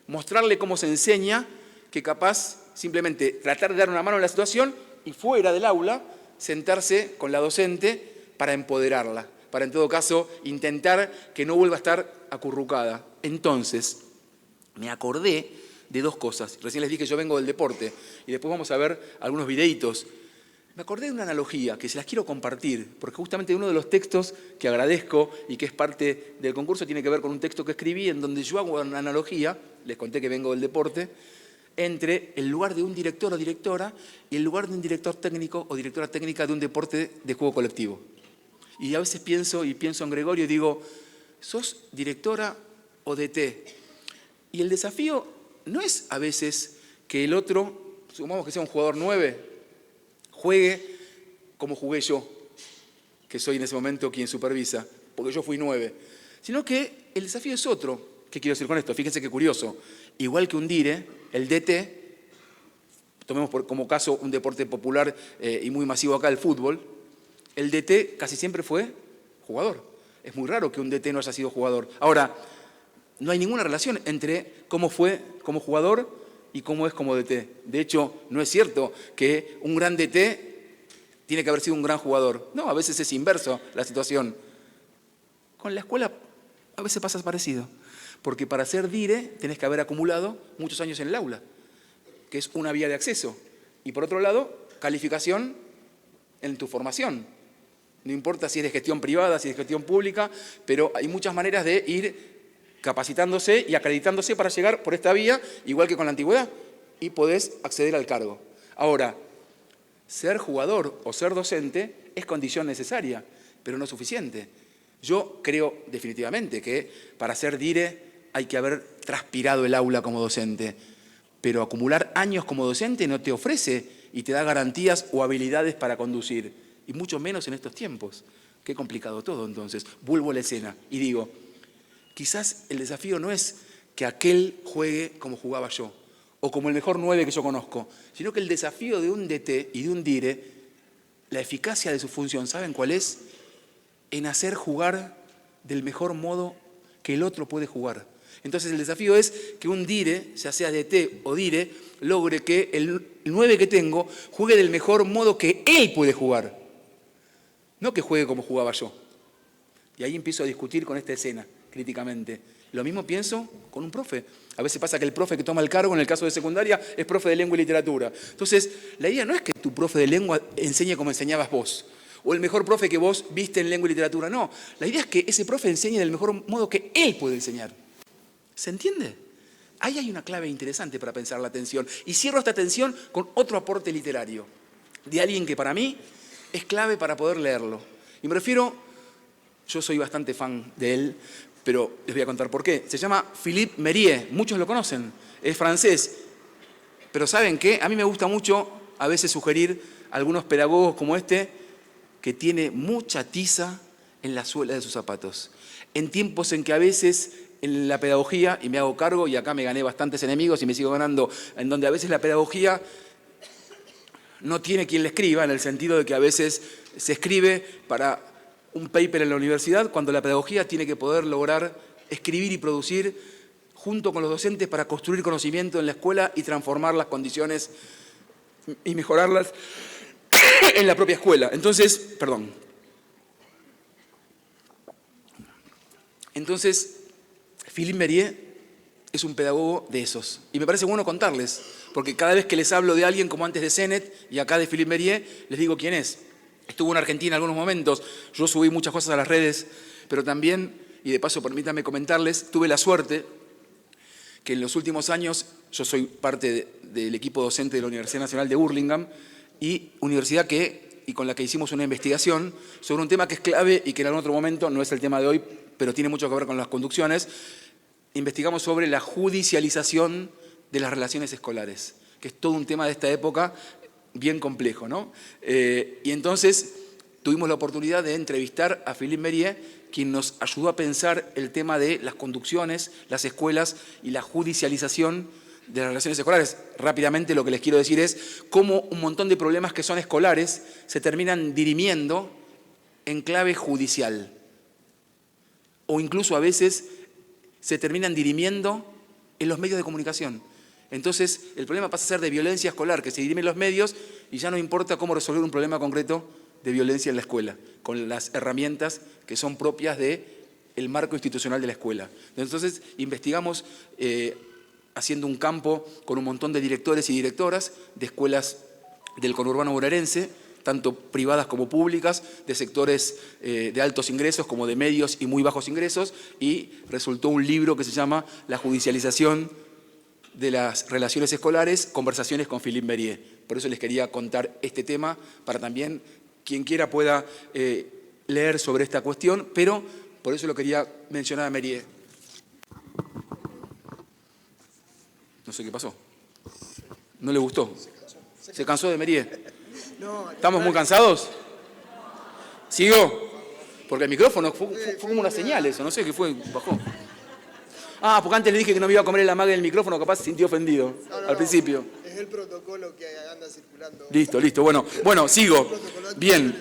mostrarle cómo se enseña que capaz simplemente tratar de dar una mano en la situación y fuera del aula sentarse con la docente para empoderarla, para en todo caso intentar que no vuelva a estar acurrucada. Entonces, me acordé de dos cosas. Recién les dije que yo vengo del deporte y después vamos a ver algunos videitos. Me acordé de una analogía que se las quiero compartir, porque justamente uno de los textos que agradezco y que es parte del concurso tiene que ver con un texto que escribí en donde yo hago una analogía, les conté que vengo del deporte, entre el lugar de un director o directora y el lugar de un director técnico o directora técnica de un deporte de juego colectivo. Y a veces pienso en Gregorio y digo, ¿sos directora o DT? Y el desafío no es a veces que el otro, supongamos que sea un jugador 9, juegue como jugué yo, que soy en ese momento quien supervisa, porque yo fui 9, sino que el desafío es otro. ¿Qué quiero decir con esto? Fíjense qué curioso. Igual que un dire, el DT, tomemos como caso un deporte popular y muy masivo acá, el fútbol, el DT casi siempre fue jugador. Es muy raro que un DT no haya sido jugador. Ahora, no hay ninguna relación entre cómo fue como jugador y cómo es como DT. De hecho, no es cierto que un gran DT tiene que haber sido un gran jugador. No, a veces es inverso la situación. Con la escuela a veces pasa parecido. Porque para ser dire tenés que haber acumulado muchos años en el aula, que es una vía de acceso. Y por otro lado, calificación en tu formación. No importa si es de gestión privada, si es de gestión pública, pero hay muchas maneras de ir capacitándose y acreditándose para llegar por esta vía, igual que con la antigüedad, y podés acceder al cargo. Ahora, ser jugador o ser docente es condición necesaria, pero no suficiente. Yo creo definitivamente que para ser dire hay que haber transpirado el aula como docente, pero acumular años como docente no te ofrece y te da garantías o habilidades para conducir, y mucho menos en estos tiempos. Qué complicado todo, entonces. Vuelvo a la escena y digo, quizás el desafío no es que aquel juegue como jugaba yo, o como el mejor 9 que yo conozco, sino que el desafío de un DT y de un dire, la eficacia de su función, ¿saben cuál es? En hacer jugar del mejor modo que el otro puede jugar. Entonces el desafío es que un dire, ya sea DT o dire, logre que el 9 que tengo juegue del mejor modo que él puede jugar. No que juegue como jugaba yo. Y ahí empiezo a discutir con esta escena, críticamente. Lo mismo pienso con un profe. A veces pasa que el profe que toma el cargo, en el caso de secundaria, es profe de lengua y literatura. Entonces, la idea no es que tu profe de lengua enseñe como enseñabas vos, o el mejor profe que vos viste en lengua y literatura. No, la idea es que ese profe enseñe del mejor modo que él puede enseñar. ¿Se entiende? Ahí hay una clave interesante para pensar la atención. Y cierro esta atención con otro aporte literario, de alguien que para mí es clave para poder leerlo. Y me refiero, yo soy bastante fan de él, pero les voy a contar por qué. Se llama Philippe Mériès, muchos lo conocen, es francés. Pero ¿saben qué? A mí me gusta mucho a veces sugerir a algunos pedagogos como este, que tiene mucha tiza en la suela de sus zapatos. En tiempos en que a veces en la pedagogía, y me hago cargo, y acá me gané bastantes enemigos y me sigo ganando, en donde a veces la pedagogía no tiene quien le escriba, en el sentido de que a veces se escribe para un paper en la universidad, cuando la pedagogía tiene que poder lograr escribir y producir junto con los docentes para construir conocimiento en la escuela y transformar las condiciones y mejorarlas en la propia escuela. Entonces, Philippe Mériès es un pedagogo de esos. Y me parece bueno contarles, porque cada vez que les hablo de alguien, como antes de Sennett y acá de Philippe Mériès, les digo quién es. Estuvo en Argentina en algunos momentos, yo subí muchas cosas a las redes, pero también, y de paso permítanme comentarles, tuve la suerte que en los últimos años, yo soy parte del equipo docente de la Universidad Nacional de Burlingame, y universidad y con la que hicimos una investigación sobre un tema que es clave y que en algún otro momento, no es el tema de hoy, pero tiene mucho que ver con las conducciones. Investigamos sobre la judicialización de las relaciones escolares, que es todo un tema de esta época bien complejo, ¿no? Y entonces tuvimos la oportunidad de entrevistar a Philippe Mériès, quien nos ayudó a pensar el tema de las conducciones, las escuelas y la judicialización de las relaciones escolares. Rápidamente lo que les quiero decir es cómo un montón de problemas que son escolares se terminan dirimiendo en clave judicial. O incluso a veces se terminan dirimiendo en los medios de comunicación. Entonces, el problema pasa a ser de violencia escolar, que se dirime en los medios y ya no importa cómo resolver un problema concreto de violencia en la escuela, con las herramientas que son propias del marco institucional de la escuela. Entonces, investigamos haciendo un campo con un montón de directores y directoras de escuelas del conurbano bonaerense, tanto privadas como públicas, de sectores de altos ingresos como de medios y muy bajos ingresos, y resultó un libro que se llama La judicialización de las relaciones escolares, conversaciones con Philippe Mériez. Por eso les quería contar este tema, para también quien quiera pueda leer sobre esta cuestión, pero por eso lo quería mencionar a Mériez. No sé qué pasó. ¿No le gustó? ¿Se cansó de Mériez? ¿Estamos muy cansados? ¿Sigo? Porque el micrófono fue como una señal eso, no sé qué fue, bajó. Ah, porque antes le dije que no me iba a comer el amague del micrófono, capaz se sintió ofendido al principio. Es el protocolo que anda circulando. Listo. Bueno, sigo. Bien,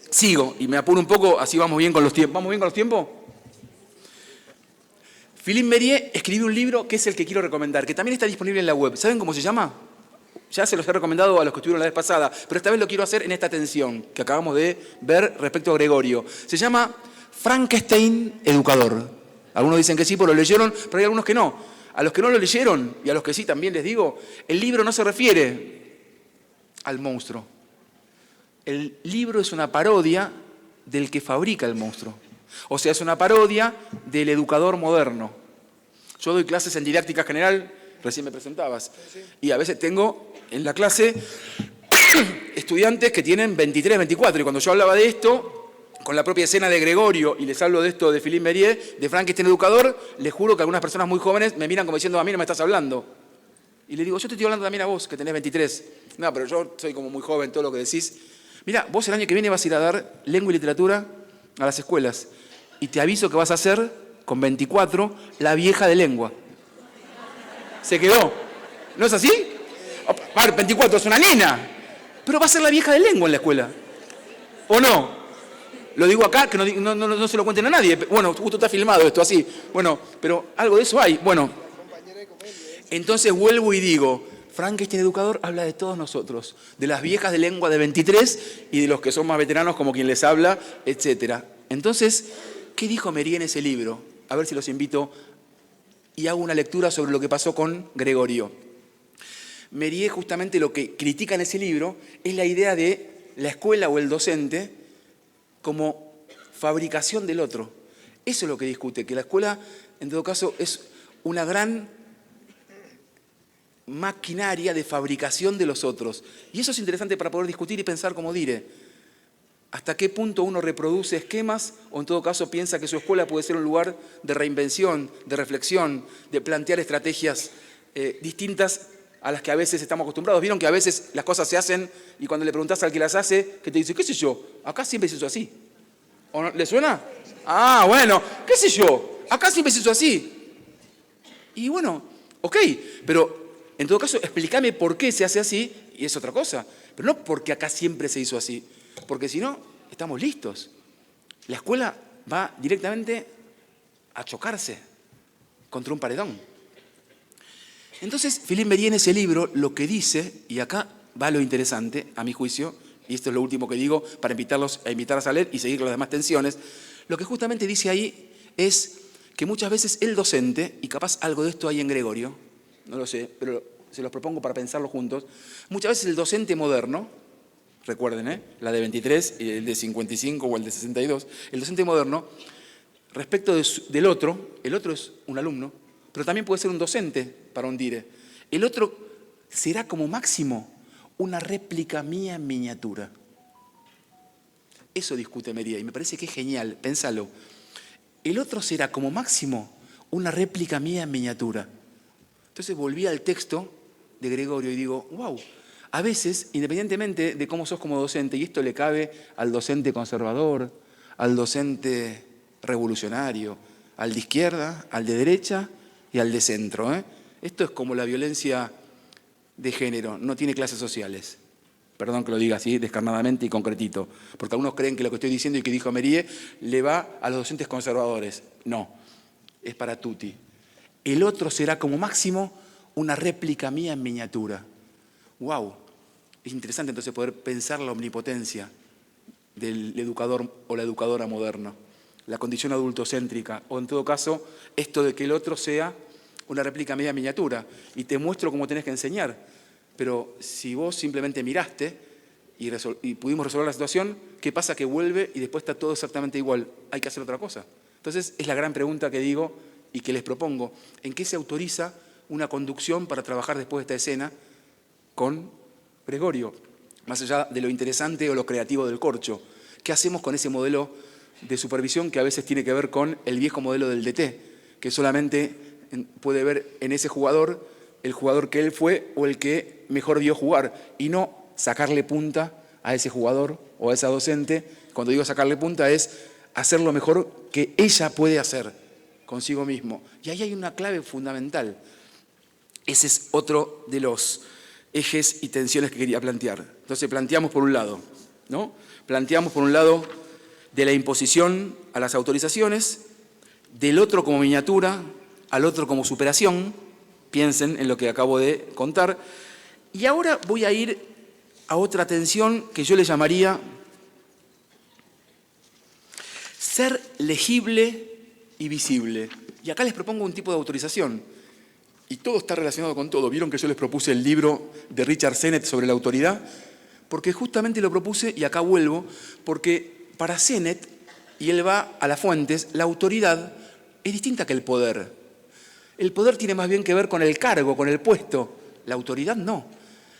sigo. Y me apuro un poco, así vamos bien con los tiempos. ¿Vamos bien con los tiempos? Philippe Mériez escribió un libro que es el que quiero recomendar, que también está disponible en la web. ¿Saben cómo se llama? Ya se los he recomendado a los que estuvieron la vez pasada, pero esta vez lo quiero hacer en esta tensión que acabamos de ver respecto a Gregorio. Se llama Frankenstein Educador. Algunos dicen que sí, pero lo leyeron, pero hay algunos que no. A los que no lo leyeron, y a los que sí también les digo, el libro no se refiere al monstruo. El libro es una parodia del que fabrica el monstruo. O sea, es una parodia del educador moderno. Yo doy clases en didáctica general, recién me presentabas, y a veces tengo en la clase estudiantes que tienen 23, 24, y cuando yo hablaba de esto, con la propia escena de Gregorio, y les hablo de esto de Philippe Mériez, de Frankenstein Educador, les juro que algunas personas muy jóvenes me miran como diciendo, a mí no me estás hablando. Y le digo, yo te estoy hablando también a vos, que tenés 23. No, pero yo soy como muy joven, todo lo que decís. Mira, vos el año que viene vas a ir a dar lengua y literatura a las escuelas. Y te aviso que vas a hacer, con 24, la vieja de lengua. Se quedó. ¿No es así? 24 es una nena. Pero va a ser la vieja de lengua en la escuela. ¿O no? Lo digo acá, que no se lo cuenten a nadie. Bueno, justo está filmado esto así. Bueno, pero algo de eso hay. Bueno, entonces vuelvo y digo, Frankenstein Educador habla de todos nosotros, de las viejas de lengua de 23 y de los que son más veteranos como quien les habla, etc. Entonces, ¿qué dijo Mériez en ese libro? A ver si los invito y hago una lectura sobre lo que pasó con Gregorio. Mériez justamente lo que critica en ese libro es la idea de la escuela o el docente como fabricación del otro. Eso es lo que discute, que la escuela, en todo caso, es una gran maquinaria de fabricación de los otros. Y eso es interesante para poder discutir y pensar como dire. ¿Hasta qué punto uno reproduce esquemas o en todo caso piensa que su escuela puede ser un lugar de reinvención, de reflexión, de plantear estrategias distintas a las que a veces estamos acostumbrados? Vieron que a veces las cosas se hacen y cuando le preguntás al que las hace, que te dice, qué sé yo, acá siempre se hizo así. ¿O no? ¿Le suena? Ah, bueno, qué sé yo, acá siempre se hizo así. Y bueno, ok, pero en todo caso explícame por qué se hace así y es otra cosa. Pero no porque acá siempre se hizo así, porque si no, estamos listos. La escuela va directamente a chocarse contra un paredón. Entonces, Philippe Mériez en ese libro lo que dice, y acá va lo interesante, a mi juicio, y esto es lo último que digo para invitarlos a leer y seguir con las demás tensiones, lo que justamente dice ahí es que muchas veces el docente, y capaz algo de esto hay en Gregorio, no lo sé, pero se los propongo para pensarlo juntos, muchas veces el docente moderno, recuerden, la de 23, el de 55 o el de 62, el docente moderno, respecto del otro, el otro es un alumno, pero también puede ser un docente para un dire. El otro será como máximo una réplica mía en miniatura. Eso discute Mériez y me parece que es genial, pénsalo. El otro será como máximo una réplica mía en miniatura. Entonces volví al texto de Gregorio y digo, wow, a veces, independientemente de cómo sos como docente, y esto le cabe al docente conservador, al docente revolucionario, al de izquierda, al de derecha y al de centro, Esto es como la violencia de género, no tiene clases sociales. Perdón que lo diga así, descarnadamente y concretito, porque algunos creen que lo que estoy diciendo y que dijo Merie le va a los docentes conservadores. No, es para tutti. El otro será como máximo una réplica mía en miniatura. ¡Wow! Es interesante entonces poder pensar la omnipotencia del educador o la educadora moderna, la condición adultocéntrica, o en todo caso, esto de que el otro sea una réplica mía en miniatura, y te muestro cómo tenés que enseñar. Pero si vos simplemente miraste y pudimos resolver la situación, ¿qué pasa? Que vuelve y después está todo exactamente igual. Hay que hacer otra cosa. Entonces, es la gran pregunta que digo y que les propongo. ¿En qué se autoriza una conducción para trabajar después de esta escena con Gregorio? Más allá de lo interesante o lo creativo del corcho. ¿Qué hacemos con ese modelo de supervisión que a veces tiene que ver con el viejo modelo del DT? Que solamente puede ver en ese jugador el jugador que él fue o el que mejor vio jugar, y no sacarle punta a ese jugador o a esa docente. Cuando digo sacarle punta es hacer lo mejor que ella puede hacer consigo mismo. Y ahí hay una clave fundamental. Ese es otro de los ejes y tensiones que quería plantear. Entonces planteamos por un lado, ¿no? Planteamos por un lado de la imposición a las autorizaciones, del otro como miniatura, al otro como superación. Piensen en lo que acabo de contar. Y ahora voy a ir a otra tensión que yo le llamaría ser legible y visible. Y acá les propongo un tipo de autorización. Y todo está relacionado con todo. ¿Vieron que yo les propuse el libro de Richard Sennett sobre la autoridad? Porque justamente lo propuse, y acá vuelvo, porque para Sennett, y él va a las fuentes, la autoridad es distinta que el poder. El poder tiene más bien que ver con el cargo, con el puesto. La autoridad no.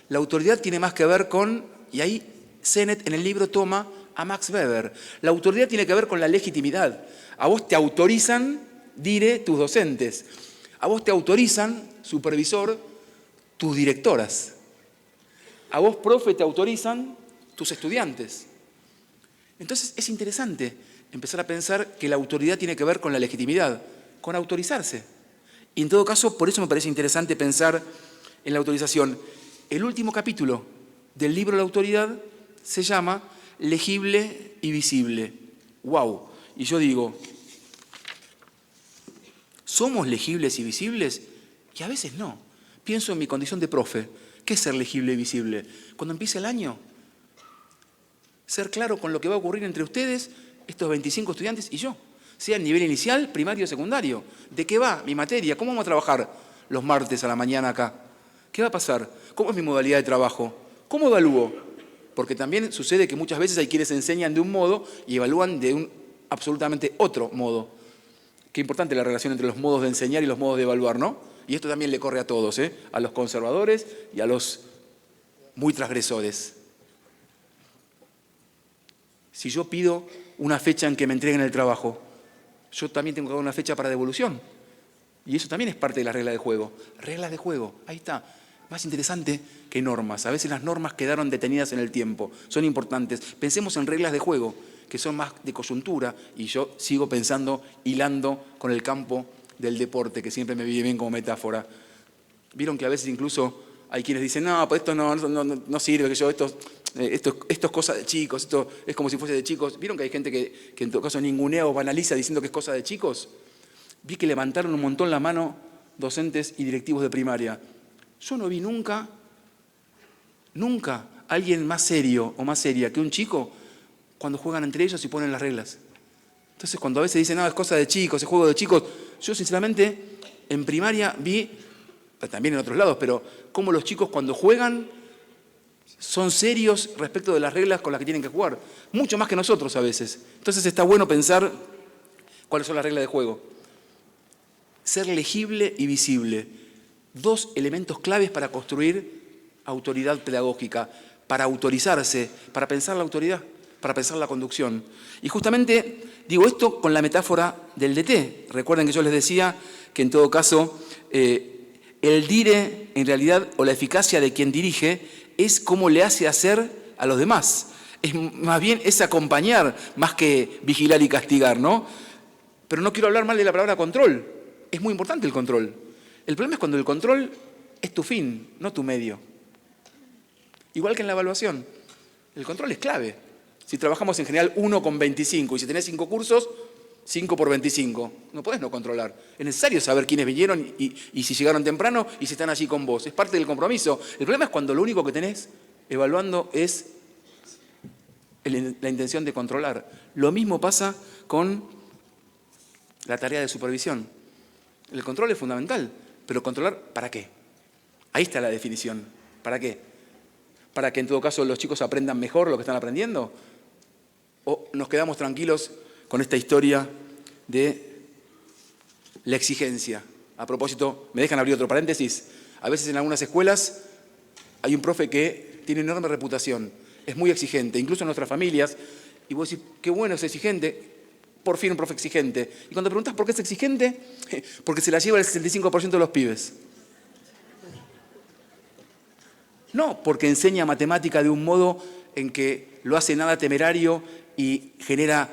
La autoridad tiene más que ver con, y ahí Sennett en el libro toma a Max Weber, la autoridad tiene que ver con la legitimidad. A vos te autorizan, dire, tus docentes. A vos te autorizan, supervisor, tus directoras. A vos, profe, te autorizan tus estudiantes. Entonces es interesante empezar a pensar que la autoridad tiene que ver con la legitimidad, con autorizarse. Y en todo caso, por eso me parece interesante pensar en la autorización. El último capítulo del libro La autoridad se llama Legible y visible. ¡Wow! Y yo digo, ¿somos legibles y visibles? Y a veces no. Pienso en mi condición de profe. ¿Qué es ser legible y visible? Cuando empiece el año, ser claro con lo que va a ocurrir entre ustedes, estos 25 estudiantes y yo. Sea a nivel inicial, primario o secundario. ¿De qué va mi materia? ¿Cómo vamos a trabajar los martes a la mañana acá? ¿Qué va a pasar? ¿Cómo es mi modalidad de trabajo? ¿Cómo evalúo? Porque también sucede que muchas veces hay quienes enseñan de un modo y evalúan de un absolutamente otro modo. Qué importante la relación entre los modos de enseñar y los modos de evaluar, ¿no? Y esto también le corre a todos, a los conservadores y a los muy transgresores. Si yo pido una fecha en que me entreguen el trabajo, yo también tengo que dar una fecha para devolución. Y eso también es parte de la regla de juego. Reglas de juego, ahí está. Más interesante que normas. A veces las normas quedaron detenidas en el tiempo. Son importantes. Pensemos en reglas de juego, que son más de coyuntura, y yo sigo pensando, hilando con el campo del deporte, que siempre me viene bien como metáfora. Vieron que a veces incluso hay quienes dicen, no, pues esto no sirve, que yo, esto es cosa de chicos, esto es como si fuese de chicos. ¿Vieron que hay gente que en todo caso ningunea o banaliza diciendo que es cosa de chicos? Vi que levantaron un montón la mano docentes y directivos de primaria. Yo no vi nunca alguien más serio o más seria que un chico cuando juegan entre ellos y ponen las reglas. Entonces cuando a veces dicen, no, es cosa de chicos, es juego de chicos, yo sinceramente en primaria vi, también en otros lados, pero cómo los chicos cuando juegan son serios respecto de las reglas con las que tienen que jugar, mucho más que nosotros a veces. Entonces está bueno pensar cuáles son las reglas de juego. Ser legible y visible, dos elementos claves para construir autoridad pedagógica, para autorizarse, para pensar la autoridad, para pensar la conducción. Y justamente digo esto con la metáfora del DT. Recuerden que yo les decía que en todo caso el dire, en realidad, o la eficacia de quien dirige, es cómo le hace hacer a los demás. Es más bien es acompañar, más que vigilar y castigar, ¿no? Pero no quiero hablar mal de la palabra control. Es muy importante el control. El problema es cuando el control es tu fin, no tu medio. Igual que en la evaluación. El control es clave. Si trabajamos en general 1 con 25 y si tenés 5 cursos, 5 por 25. No podés no controlar. Es necesario saber quiénes vinieron y si llegaron temprano y si están allí con vos. Es parte del compromiso. El problema es cuando lo único que tenés evaluando es la intención de controlar. Lo mismo pasa con la tarea de supervisión. El control es fundamental, pero controlar ¿para qué? Ahí está la definición. ¿Para qué? ¿Para que en todo caso los chicos aprendan mejor lo que están aprendiendo? ¿O nos quedamos tranquilos con esta historia de la exigencia? A propósito, me dejan abrir otro paréntesis. A veces en algunas escuelas hay un profe que tiene enorme reputación, es muy exigente, incluso en nuestras familias, y vos decís, qué bueno es exigente, por fin un profe exigente. Y cuando preguntás por qué es exigente, porque se la lleva el 65% de los pibes. No porque enseña matemática de un modo en que lo hace nada temerario y genera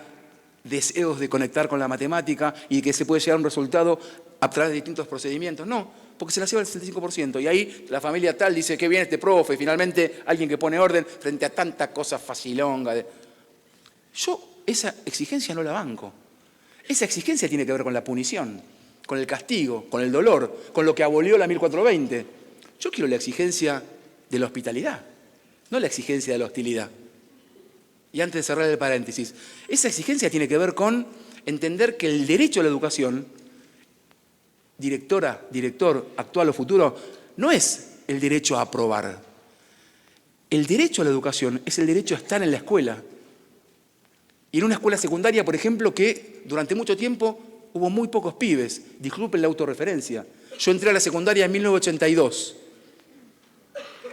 deseos de conectar con la matemática y que se puede llegar a un resultado a través de distintos procedimientos. No, porque se la lleva el 65%. Y ahí la familia tal dice, qué bien este profe, y finalmente alguien que pone orden frente a tanta cosa facilonga. Yo esa exigencia no la banco. Esa exigencia tiene que ver con la punición, con el castigo, con el dolor, con lo que abolió la 1420. Yo quiero la exigencia de la hospitalidad, no la exigencia de la hostilidad. Y antes de cerrar el paréntesis, esa exigencia tiene que ver con entender que el derecho a la educación, directora, director, actual o futuro, no es el derecho a aprobar. El derecho a la educación es el derecho a estar en la escuela. Y en una escuela secundaria, por ejemplo, que durante mucho tiempo hubo muy pocos pibes. Disculpen la autorreferencia. Yo entré a la secundaria en 1982.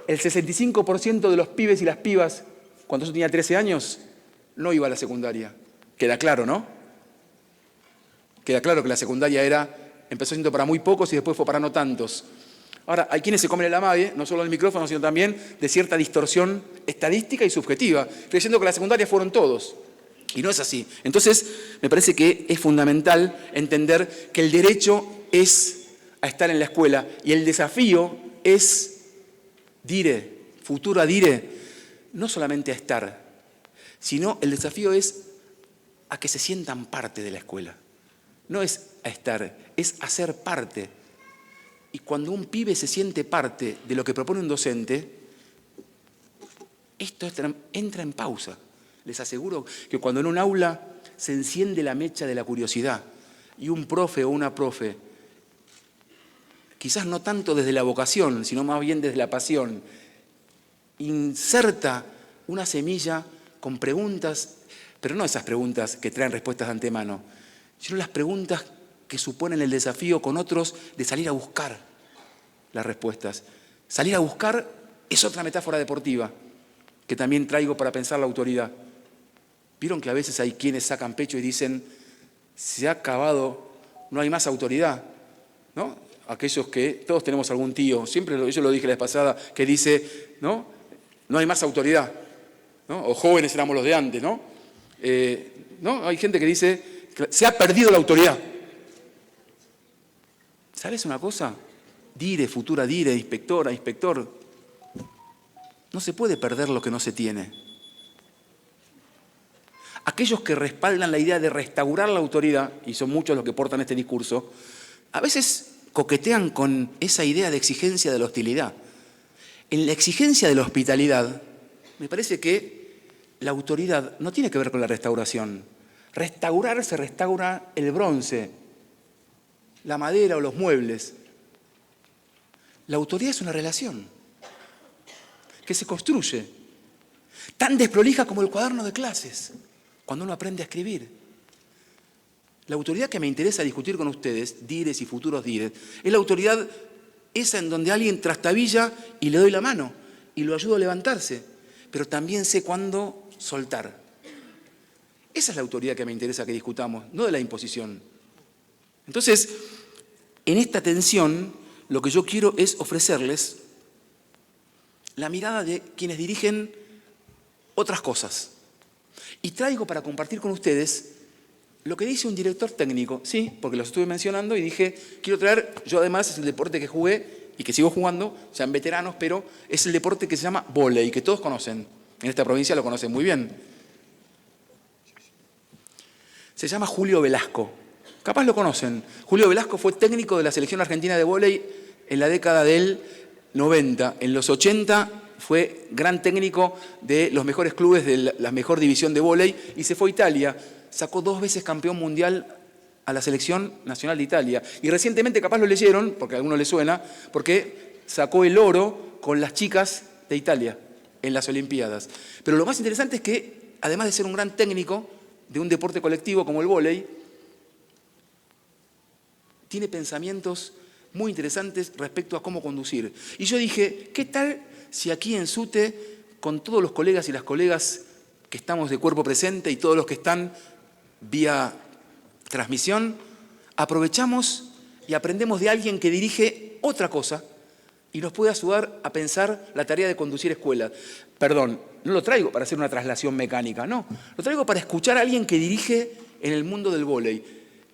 El 65% de los pibes y las pibas, cuando yo tenía 13 años, no iba a la secundaria. Queda claro, ¿no? Queda claro que la secundaria empezó siendo para muy pocos y después fue para no tantos. Ahora, hay quienes se comen el amague, no solo del micrófono, sino también de cierta distorsión estadística y subjetiva, creyendo que la secundaria fueron todos. Y no es así. Entonces, me parece que es fundamental entender que el derecho es a estar en la escuela y el desafío es futuro adire, no solamente a estar, sino el desafío es a que se sientan parte de la escuela. No es a estar, es a ser parte. Y cuando un pibe se siente parte de lo que propone un docente, esto entra en pausa. Les aseguro que cuando en un aula se enciende la mecha de la curiosidad y un profe o una profe, quizás no tanto desde la vocación, sino más bien desde la pasión, inserta una semilla con preguntas, pero no esas preguntas que traen respuestas de antemano, sino las preguntas que suponen el desafío con otros de salir a buscar las respuestas. Salir a buscar es otra metáfora deportiva que también traigo para pensar la autoridad. ¿Vieron que a veces hay quienes sacan pecho y dicen, se ha acabado, no hay más autoridad? ¿No? Aquellos que, todos tenemos algún tío, siempre yo lo dije la vez pasada, que dice, ¿no? No hay más autoridad, ¿no? O jóvenes éramos los de antes, ¿no? ¿No? Hay gente que dice, se ha perdido la autoridad. ¿Sabes una cosa? Dire, futura dire, inspectora, inspector, no se puede perder lo que no se tiene. Aquellos que respaldan la idea de restaurar la autoridad, y son muchos los que portan este discurso, a veces coquetean con esa idea de exigencia de la hostilidad. En la exigencia de la hospitalidad, me parece que la autoridad no tiene que ver con la restauración. Restaurar se restaura el bronce, la madera o los muebles. La autoridad es una relación que se construye, tan desprolija como el cuaderno de clases, cuando uno aprende a escribir. La autoridad que me interesa discutir con ustedes, dires y futuros dires, es la autoridad esa en donde alguien trastabilla y le doy la mano y lo ayudo a levantarse, pero también sé cuándo soltar. Esa es la autoridad que me interesa que discutamos, no de la imposición. Entonces, en esta tensión, lo que yo quiero es ofrecerles la mirada de quienes dirigen otras cosas. Y traigo para compartir con ustedes lo que dice un director técnico, sí, porque los estuve mencionando y dije, quiero traer, yo además es el deporte que jugué y que sigo jugando, sean veteranos, pero es el deporte que se llama vóley, que todos conocen. En esta provincia lo conocen muy bien. Se llama Julio Velasco. Capaz lo conocen. Julio Velasco fue técnico de la selección argentina de vóley en la década del 90. En los 80 fue gran técnico de los mejores clubes de la mejor división de vóley y se fue a Italia. Sacó 2 veces campeón mundial a la selección nacional de Italia. Y recientemente, capaz lo leyeron, porque a alguno le suena, porque sacó el oro con las chicas de Italia en las Olimpiadas. Pero lo más interesante es que, además de ser un gran técnico de un deporte colectivo como el vóley, tiene pensamientos muy interesantes respecto a cómo conducir. Y yo dije, ¿qué tal si aquí en SUTE, con todos los colegas y las colegas que estamos de cuerpo presente y todos los que están vía transmisión, aprovechamos y aprendemos de alguien que dirige otra cosa y nos puede ayudar a pensar la tarea de conducir escuelas? Perdón, no lo traigo para hacer una traslación mecánica, no. Lo traigo para escuchar a alguien que dirige en el mundo del vóley.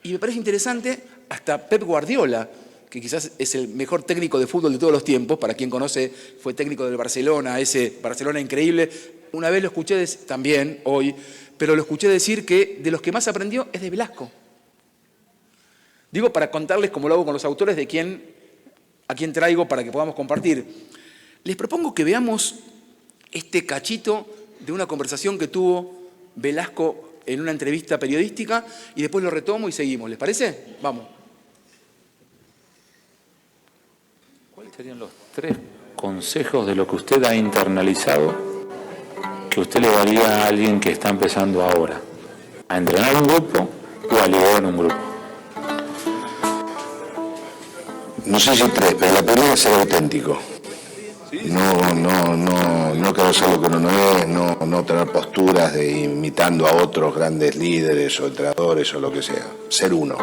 Y me parece interesante, hasta Pep Guardiola, que quizás es el mejor técnico de fútbol de todos los tiempos, para quien conoce, fue técnico del Barcelona, ese Barcelona increíble. Una vez lo escuché también, hoy, pero lo escuché decir que de los que más aprendió es de Velasco. Digo, para contarles, como lo hago con los autores, a quién traigo para que podamos compartir. Les propongo que veamos este cachito de una conversación que tuvo Velasco en una entrevista periodística y después lo retomo y seguimos. ¿Les parece? Vamos. ¿Cuáles serían los 3 consejos de lo que usted ha internalizado que usted le daría a alguien que está empezando ahora a entrenar un grupo o a liderar un grupo? No sé si 3, pero la primera es ser auténtico. No querer ser lo que uno no es, no tener posturas de imitando a otros grandes líderes o entrenadores o lo que sea. Ser uno.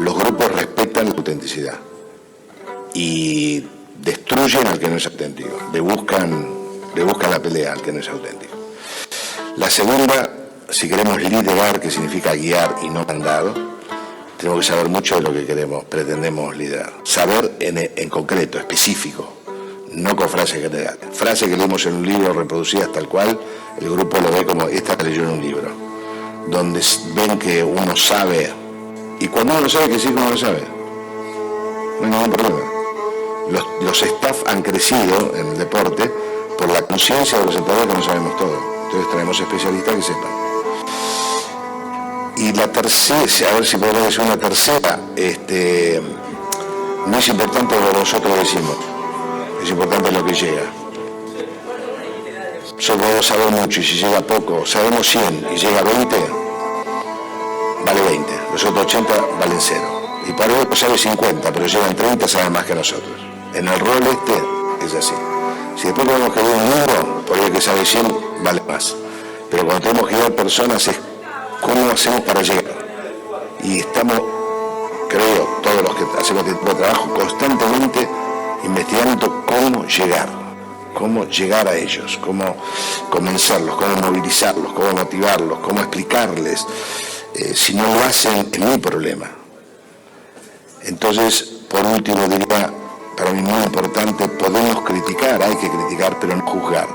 Los grupos respetan la autenticidad y destruyen al que no es auténtico. Le buscan la pelea al que no es auténtico. La segunda, si queremos liderar, que significa guiar y no mandar, tenemos que saber mucho de lo que pretendemos liderar. Saber en concreto, específico, no con frases generales. Frases que leemos en un libro reproducidas tal cual, el grupo lo ve como esta que leyó en un libro, donde ven que uno sabe, y cuando uno sabe que sí que uno lo sabe, no hay ningún problema. Los staff han crecido en el deporte por la conciencia de los entrenadores que no sabemos todo. Entonces traemos especialistas que sepan. Y la tercera, a ver si podemos decir una tercera, no es importante lo que nosotros decimos, es importante lo que llega. Solo podemos saber mucho y si llega poco, sabemos 100 y llega 20, vale 20, los otros 80 valen 0. Y para otro sabe 50, pero llegan 30, saben más que nosotros. En el rol es así. Si después tenemos que ver un número, por el que sabe 100 vale más. Pero cuando tenemos que guiar personas es cómo hacemos para llegar. Y estamos, creo, todos los que hacemos este tipo de trabajo, constantemente investigando cómo llegar a ellos, cómo convencerlos, cómo movilizarlos, cómo motivarlos, cómo explicarles. Si no lo hacen, es mi problema. Entonces, por último, diría, para mí muy importante, podemos criticar, hay que criticar, pero no juzgar.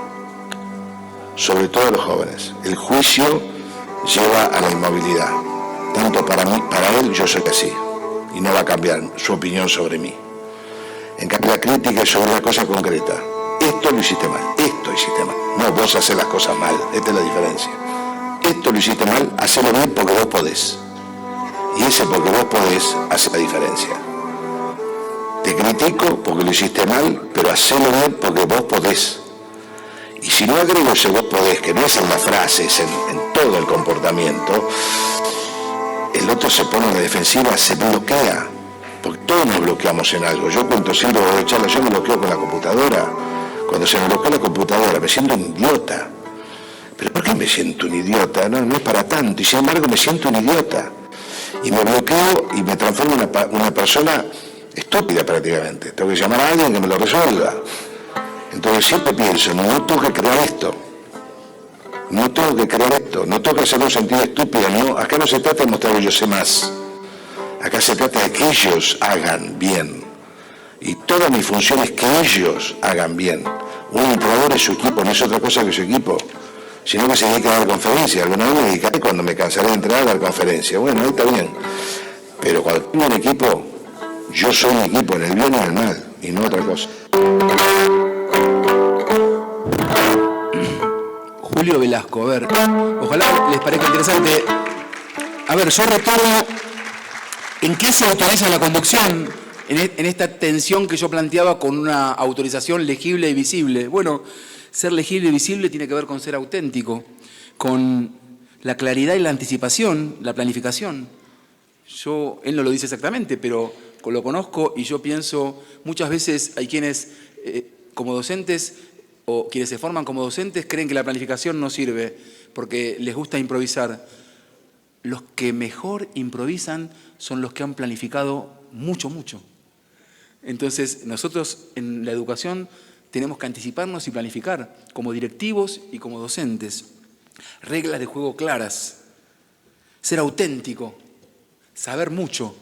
Sobre todo a los jóvenes. El juicio lleva a la inmovilidad. Tanto para mí, para él, yo soy así. Y no va a cambiar su opinión sobre mí. En cambio, la crítica es sobre una cosa concreta. Esto lo hiciste mal, esto hiciste mal. No, vos haces las cosas mal, esta es la diferencia. Esto lo hiciste mal, hacelo bien porque vos podés. Y ese porque vos podés hace la diferencia. Te critico porque lo hiciste mal, pero hacelo bien porque vos podés. Y si no agrego ese vos podés, que no es en la frase, es en todo el comportamiento, el otro se pone en la defensiva, se bloquea. Porque todos nos bloqueamos en algo. Yo cuento siempre, yo me bloqueo con la computadora. Cuando se me bloquea la computadora, me siento un idiota. ¿Pero por qué me siento un idiota? No es para tanto. Y sin embargo me siento un idiota. Y me bloqueo y me transformo en una persona estúpida prácticamente. Tengo que llamar a alguien que me lo resuelva. Entonces siempre pienso, no tengo que crear esto. No tengo que creer esto, no tengo que hacerlo sentir estúpido, no. Acá no se trata de mostrar que yo sé más. Acá se trata de que ellos hagan bien. Y toda mi función es que ellos hagan bien. Un entrenador es su equipo, no es otra cosa que su equipo, sino que se dedica a dar conferencias. Alguna vez me dedicaré cuando me cansaré de entrenar a dar conferencias. Bueno, ahí está bien. Pero cuando tengo un equipo, yo soy un equipo, en el bien o en el mal, y no otra cosa. Julio Velasco, a ver, ojalá les parezca interesante. A ver, yo retomo en qué se autoriza la conducción en esta tensión que yo planteaba con una autorización legible y visible. Bueno, ser legible y visible tiene que ver con ser auténtico, con la claridad y la anticipación, la planificación. Él no lo dice exactamente, pero lo conozco y yo pienso, muchas veces hay quienes como docentes o quienes se forman como docentes creen que la planificación no sirve porque les gusta improvisar. Los que mejor improvisan son los que han planificado mucho, mucho. Entonces, nosotros en la educación tenemos que anticiparnos y planificar como directivos y como docentes. Reglas de juego claras, ser auténtico, saber mucho.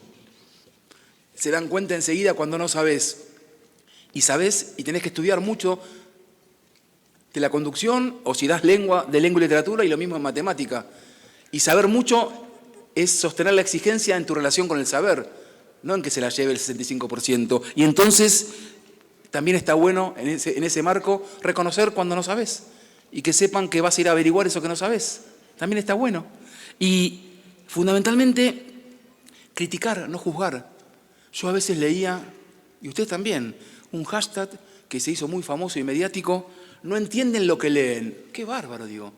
Se dan cuenta enseguida cuando no sabés. Y sabés y tenés que estudiar mucho de la conducción o si das de lengua y literatura y lo mismo en matemática. Y saber mucho es sostener la exigencia en tu relación con el saber, no en que se la lleve el 65%. Y entonces también está bueno en ese marco reconocer cuando no sabés y que sepan que vas a ir a averiguar eso que no sabés. También está bueno. Y fundamentalmente criticar, no juzgar. Yo a veces leía, y ustedes también, un hashtag que se hizo muy famoso y mediático, no entienden lo que leen. Qué bárbaro, digo.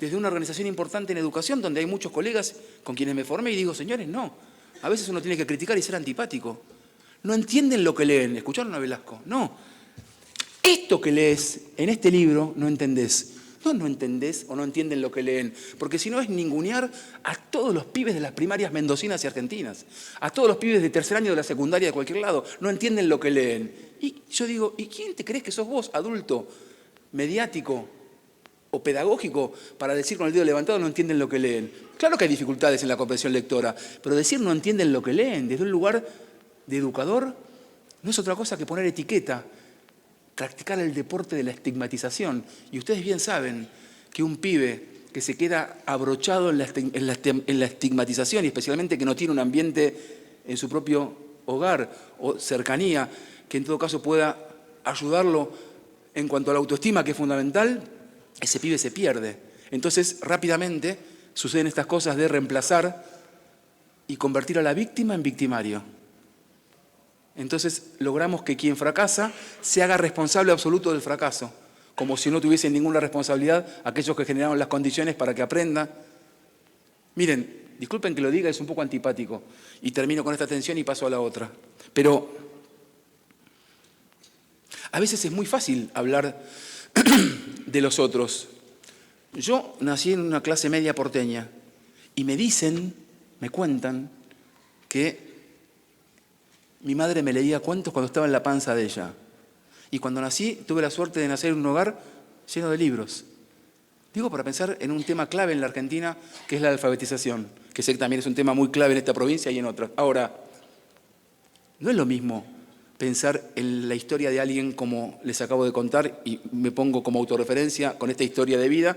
Desde una organización importante en educación, donde hay muchos colegas con quienes me formé, y digo, señores, no. A veces uno tiene que criticar y ser antipático. No entienden lo que leen. ¿Escucharon a Velasco? No. Esto que lees en este libro no entendés. No entendés o no entienden lo que leen, porque si no es ningunear a todos los pibes de las primarias mendocinas y argentinas, a todos los pibes de tercer año de la secundaria de cualquier lado, no entienden lo que leen. Y yo digo, ¿y quién te crees que sos vos, adulto, mediático o pedagógico, para decir con el dedo levantado no entienden lo que leen? Claro que hay dificultades en la comprensión lectora, pero decir no entienden lo que leen desde un lugar de educador no es otra cosa que poner etiqueta, practicar el deporte de la estigmatización. Y ustedes bien saben que un pibe que se queda abrochado en la estigmatización, y especialmente que no tiene un ambiente en su propio hogar o cercanía, que en todo caso pueda ayudarlo en cuanto a la autoestima, que es fundamental, ese pibe se pierde. Entonces, rápidamente suceden estas cosas de reemplazar y convertir a la víctima en victimario. Entonces logramos que quien fracasa se haga responsable absoluto del fracaso, como si no tuviesen ninguna responsabilidad aquellos que generaron las condiciones para que aprenda. Miren, disculpen que lo diga, es un poco antipático, y termino con esta tensión y paso a la otra. Pero a veces es muy fácil hablar de los otros. Yo nací en una clase media porteña y me cuentan que mi madre me leía cuentos cuando estaba en la panza de ella. Y cuando nací, tuve la suerte de nacer en un hogar lleno de libros. Digo, para pensar en un tema clave en la Argentina, que es la alfabetización, que sé que también es un tema muy clave en esta provincia y en otras. Ahora, no es lo mismo pensar en la historia de alguien como les acabo de contar, y me pongo como autorreferencia con esta historia de vida,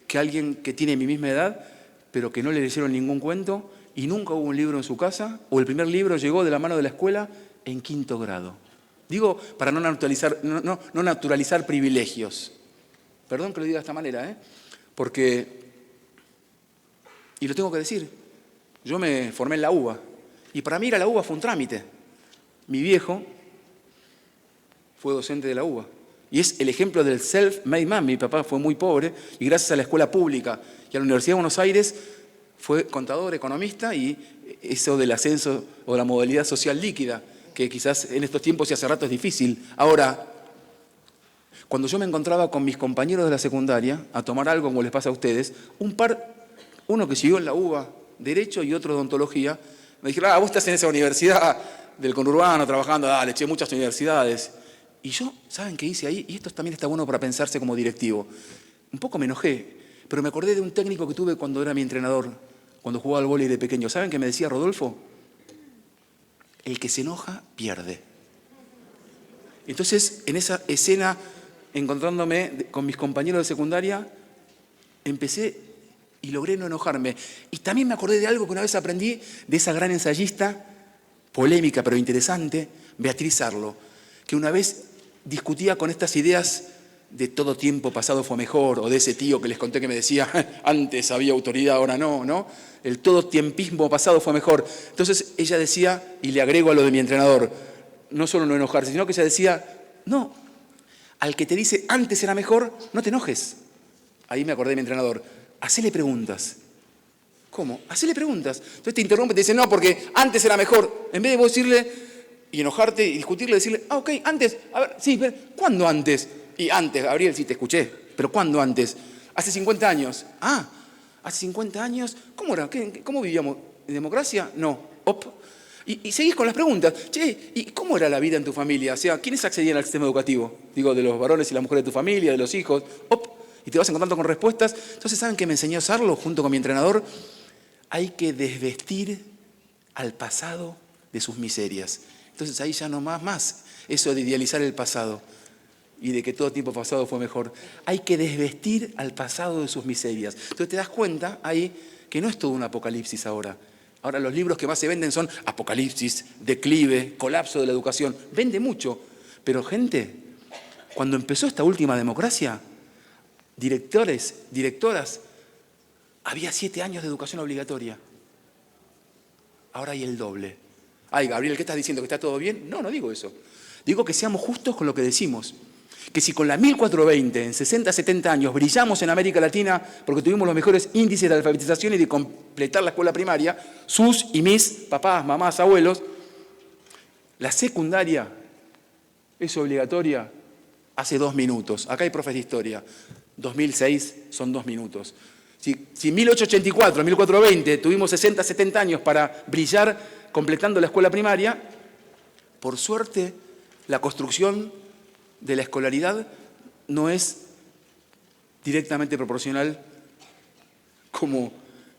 que alguien que tiene mi misma edad, pero que no le leyeron ningún cuento, y nunca hubo un libro en su casa, o el primer libro llegó de la mano de la escuela en 5º grado. Digo, para no naturalizar privilegios. Perdón que lo diga de esta manera, porque, y lo tengo que decir, yo me formé en la UBA, y para mí ir a la UBA fue un trámite. Mi viejo fue docente de la UBA, y es el ejemplo del self-made man. Mi papá fue muy pobre, y gracias a la escuela pública y a la Universidad de Buenos Aires, fue contador, economista, y eso del ascenso o la modalidad social líquida, que quizás en estos tiempos y hace rato es difícil. Ahora, cuando yo me encontraba con mis compañeros de la secundaria a tomar algo, como les pasa a ustedes, uno que siguió en la UBA, Derecho, y otro de Odontología, me dijeron, vos estás en esa universidad del conurbano trabajando, le eché muchas universidades. Y yo, ¿saben qué hice ahí? Y esto también está bueno para pensarse como directivo. Un poco me enojé. Pero me acordé de un técnico que tuve cuando era mi entrenador, cuando jugaba al vóley de pequeño. ¿Saben qué me decía Rodolfo? El que se enoja, pierde. Entonces, en esa escena, encontrándome con mis compañeros de secundaria, empecé y logré no enojarme. Y también me acordé de algo que una vez aprendí de esa gran ensayista, polémica pero interesante, Beatriz Arlo, que una vez discutía con estas ideas de todo tiempo pasado fue mejor, o de ese tío que les conté que me decía, antes había autoridad, ahora no, ¿no? El todo tiempismo pasado fue mejor. Entonces ella decía, y le agrego a lo de mi entrenador, no solo no enojarse, sino que ella decía, no, al que te dice antes era mejor, no te enojes. Ahí me acordé de mi entrenador, hacele preguntas. ¿Cómo? Hacele preguntas. Entonces te interrumpe y te dice, no, porque antes era mejor. En vez de vos decirle y enojarte y discutirle, decirle, ah, ok, antes, a ver, sí, pero ¿cuándo antes? Y antes, Gabriel, sí te escuché, pero ¿cuándo antes? Hace 50 años. Ah, hace 50 años, ¿cómo era? ¿Cómo vivíamos? ¿En democracia? No. Op. Y seguís con las preguntas. Che, ¿y cómo era la vida en tu familia? O sea, ¿quiénes accedían al sistema educativo? Digo, de los varones y las mujeres de tu familia, de los hijos. Op. Y te vas encontrando con respuestas. Entonces, ¿saben qué me enseñó Sarlo junto con mi entrenador? Hay que desvestir al pasado de sus miserias. Entonces ahí ya no más eso de idealizar el pasado y de que todo tiempo pasado fue mejor. Hay que desvestir al pasado de sus miserias. Entonces te das cuenta ahí que no es todo un apocalipsis ahora. Ahora los libros que más se venden son apocalipsis, declive, colapso de la educación. Vende mucho. Pero gente, cuando empezó esta última democracia, directores, directoras, había 7 años de educación obligatoria. Ahora hay el doble. Ay, Gabriel, ¿qué estás diciendo? ¿Que está todo bien? No, no digo eso. Digo que seamos justos con lo que decimos. Que si con la 1420, en 60, 70 años, brillamos en América Latina porque tuvimos los mejores índices de alfabetización y de completar la escuela primaria, sus y mis papás, mamás, abuelos, la secundaria es obligatoria hace 2 minutos. Acá hay profes de historia. 2006 son 2 minutos. Si en 1884, 1420 tuvimos 60, 70 años para brillar completando la escuela primaria, por suerte la construcción de la escolaridad no es directamente proporcional, como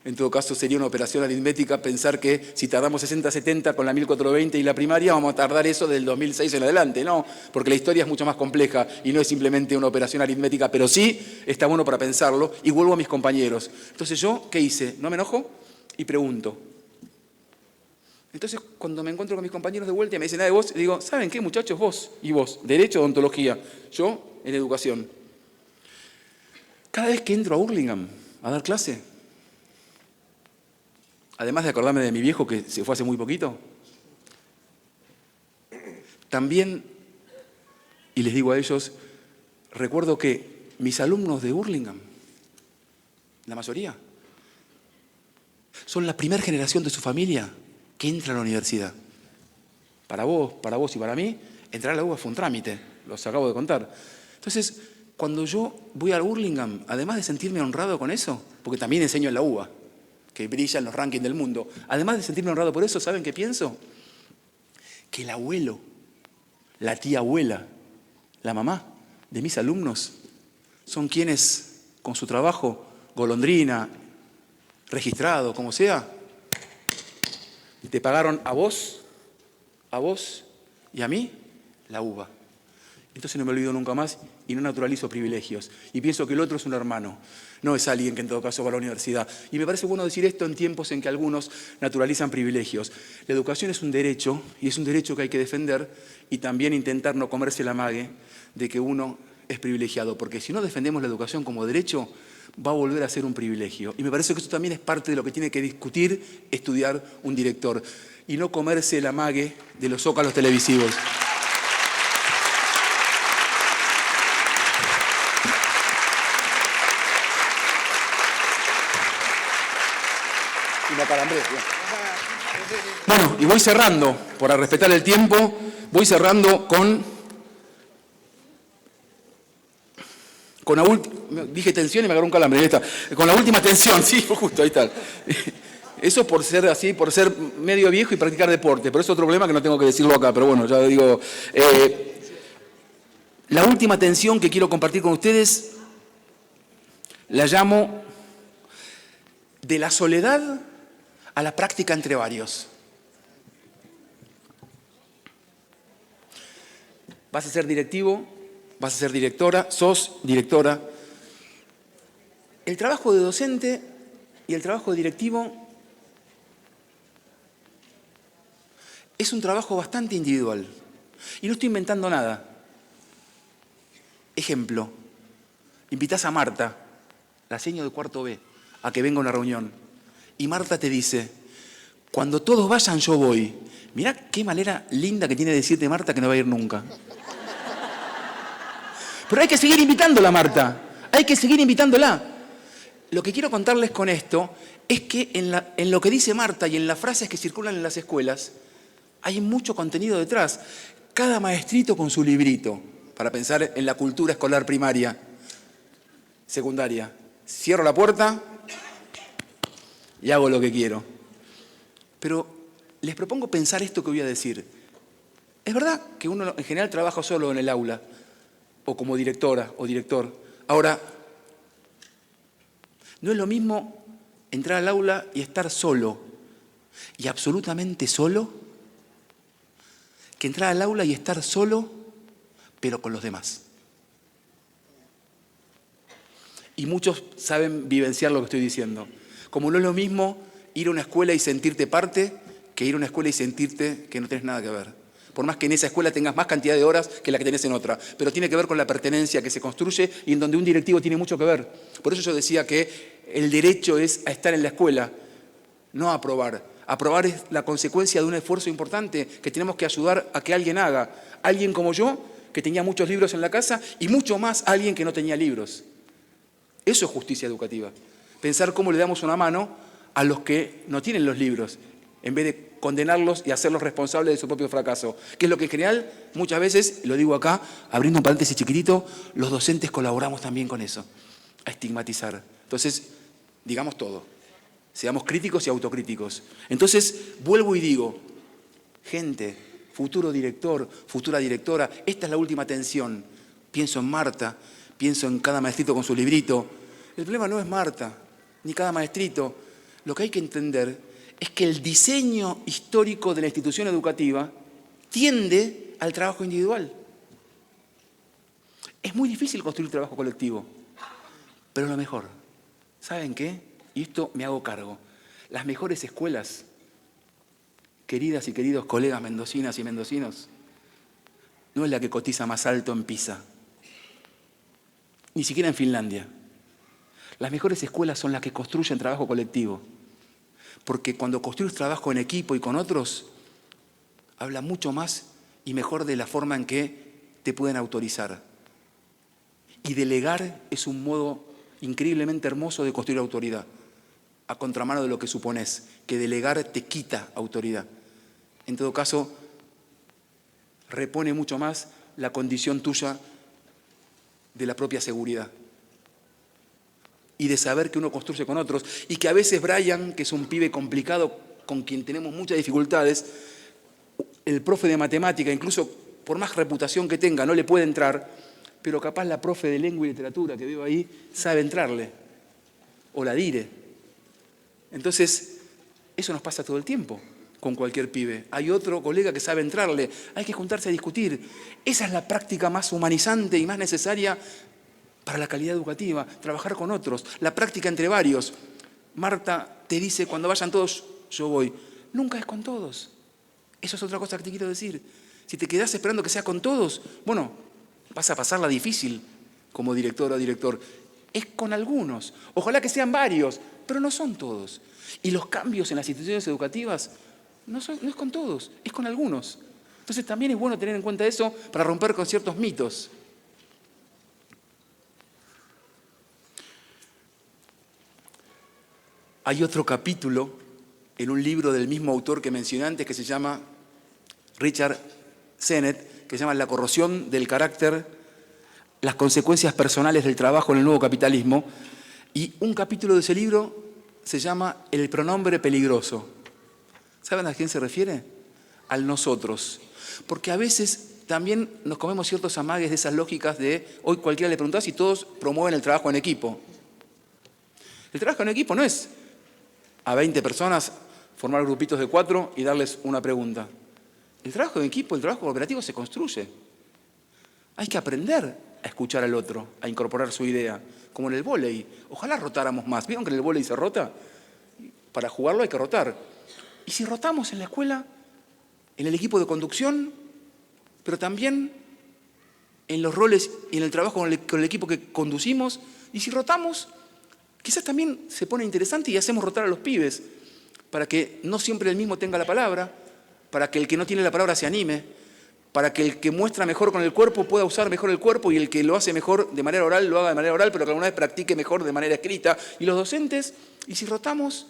en todo caso sería una operación aritmética pensar que si tardamos 60, 70 con la 1420 y la primaria, vamos a tardar eso del 2006 en adelante. No, porque la historia es mucho más compleja y no es simplemente una operación aritmética, pero sí está bueno para pensarlo. Y vuelvo a mis compañeros. Entonces yo, ¿qué hice? No me enojo y pregunto. Entonces, cuando me encuentro con mis compañeros de vuelta y me dicen, de vos, digo, ¿saben qué, muchachos? Vos y vos, derecho, odontología, yo en educación. Cada vez que entro a Hurlingham a dar clase, además de acordarme de mi viejo que se fue hace muy poquito, también, y les digo a ellos, recuerdo que mis alumnos de Hurlingham, la mayoría, son la primera generación de su familia que entra a la universidad. Para vos y para mí, entrar a la UBA fue un trámite, los acabo de contar. Entonces, cuando yo voy a Hurlingham, además de sentirme honrado con eso, porque también enseño en la UBA, que brilla en los rankings del mundo, además de sentirme honrado por eso, ¿saben qué pienso? Que el abuelo, la tía abuela, la mamá de mis alumnos, son quienes, con su trabajo, golondrina, registrado, como sea, te pagaron a vos y a mí la uva. Entonces no me olvido nunca más y no naturalizo privilegios. Y pienso que el otro es un hermano, no es alguien que en todo caso va a la universidad. Y me parece bueno decir esto en tiempos en que algunos naturalizan privilegios. La educación es un derecho y es un derecho que hay que defender y también intentar no comerse la mague de que uno es privilegiado. Porque si no defendemos la educación como derecho, va a volver a ser un privilegio. Y me parece que eso también es parte de lo que tiene que discutir, estudiar un director. Y no comerse la mague de los zócalos televisivos. Y la calambré. Bueno, y voy cerrando, para respetar el tiempo, voy cerrando con la última, dije tensión y me agarró un calambre, ahí está. Con la última tensión, sí, justo, ahí está. Eso por ser así, por ser medio viejo y practicar deporte, pero es otro problema que no tengo que decirlo acá, pero bueno, ya digo. La última tensión que quiero compartir con ustedes La llamo de la soledad a la práctica entre varios. Vas a ser directivo, vas a ser directora, sos directora. El trabajo de docente y el trabajo de directivo es un trabajo bastante individual. Y no estoy inventando nada. Ejemplo, invitás a Marta, la seño de cuarto B, a que venga a una reunión. Y Marta te dice, cuando todos vayan yo voy. Mirá qué manera linda que tiene de decirte Marta que no va a ir nunca. Pero hay que seguir invitándola, Marta. Hay que seguir invitándola. Lo que quiero contarles con esto es que en lo que dice Marta y en las frases que circulan en las escuelas, hay mucho contenido detrás. Cada maestrito con su librito, para pensar en la cultura escolar primaria, secundaria. Cierro la puerta y hago lo que quiero. Pero les propongo pensar esto que voy a decir. Es verdad que uno en general trabaja solo en el aula, o como directora o director. Ahora, no es lo mismo entrar al aula y estar solo, y absolutamente solo, que entrar al aula y estar solo, pero con los demás. Y muchos saben vivenciar lo que estoy diciendo. Como no es lo mismo ir a una escuela y sentirte parte, que ir a una escuela y sentirte que no tenés nada que ver. Por más que en esa escuela tengas más cantidad de horas que la que tenés en otra. Pero tiene que ver con la pertenencia que se construye y en donde un directivo tiene mucho que ver. Por eso yo decía que el derecho es a estar en la escuela, no a aprobar. Aprobar es la consecuencia de un esfuerzo importante que tenemos que ayudar a que alguien haga. Alguien como yo, que tenía muchos libros en la casa, y mucho más alguien que no tenía libros. Eso es justicia educativa. Pensar cómo le damos una mano a los que no tienen los libros, en vez de condenarlos y hacerlos responsables de su propio fracaso. Que es lo que en general, muchas veces, lo digo acá, abriendo un paréntesis chiquitito, los docentes colaboramos también con eso, a estigmatizar. Entonces, digamos todo. Seamos críticos y autocríticos. Entonces, vuelvo y digo, gente, futuro director, futura directora, esta es la última tensión. Pienso en Marta, pienso en cada maestrito con su librito. El problema no es Marta, ni cada maestrito. Lo que hay que entender es que el diseño histórico de la institución educativa tiende al trabajo individual. Es muy difícil construir trabajo colectivo, pero lo mejor, ¿saben qué? Y esto me hago cargo. Las mejores escuelas, queridas y queridos colegas mendocinas y mendocinos, no es la que cotiza más alto en PISA, ni siquiera en Finlandia. Las mejores escuelas son las que construyen trabajo colectivo, porque cuando construyes trabajo en equipo y con otros, habla mucho más y mejor de la forma en que te pueden autorizar. Y delegar es un modo increíblemente hermoso de construir autoridad, a contramano de lo que supones, que delegar te quita autoridad. En todo caso, repone mucho más la condición tuya de la propia seguridad y de saber que uno construye con otros y que a veces Brian, que es un pibe complicado con quien tenemos muchas dificultades, el profe de matemática, incluso por más reputación que tenga, no le puede entrar, pero capaz la profe de lengua y literatura que veo ahí sabe entrarle, o la dire. Entonces, eso nos pasa todo el tiempo con cualquier pibe. Hay otro colega que sabe entrarle, hay que juntarse a discutir. Esa es la práctica más humanizante y más necesaria para la calidad educativa, trabajar con otros, la práctica entre varios. Marta te dice, cuando vayan todos, yo voy. Nunca es con todos. Eso es otra cosa que te quiero decir. Si te quedás esperando que sea con todos, bueno, vas a pasarla difícil como directora o director. Es con algunos. Ojalá que sean varios, pero no son todos. Y los cambios en las instituciones educativas no es con todos, es con algunos. Entonces también es bueno tener en cuenta eso para romper con ciertos mitos. Hay otro capítulo en un libro del mismo autor que mencioné antes, que se llama Richard Sennett, que se llama La corrosión del carácter, las consecuencias personales del trabajo en el nuevo capitalismo. Y un capítulo de ese libro se llama El pronombre peligroso. ¿Saben a quién se refiere? Al nosotros. Porque a veces también nos comemos ciertos amagues de esas lógicas de hoy cualquiera le preguntás y todos promueven el trabajo en equipo. El trabajo en equipo no es a 20 personas formar grupitos de 4 y darles una pregunta. El trabajo en equipo, el trabajo cooperativo se construye. Hay que aprender a escuchar al otro, a incorporar su idea, como en el vóley. Ojalá rotáramos más. ¿Vieron que en el vóley se rota? Para jugarlo hay que rotar. Y si rotamos en la escuela, en el equipo de conducción, pero también en los roles y en el trabajo con el equipo que conducimos, y si rotamos, quizás también se pone interesante y hacemos rotar a los pibes, para que no siempre el mismo tenga la palabra, para que el que no tiene la palabra se anime, para que el que muestra mejor con el cuerpo pueda usar mejor el cuerpo y el que lo hace mejor de manera oral lo haga de manera oral, pero que alguna vez practique mejor de manera escrita. Y los docentes, y si rotamos,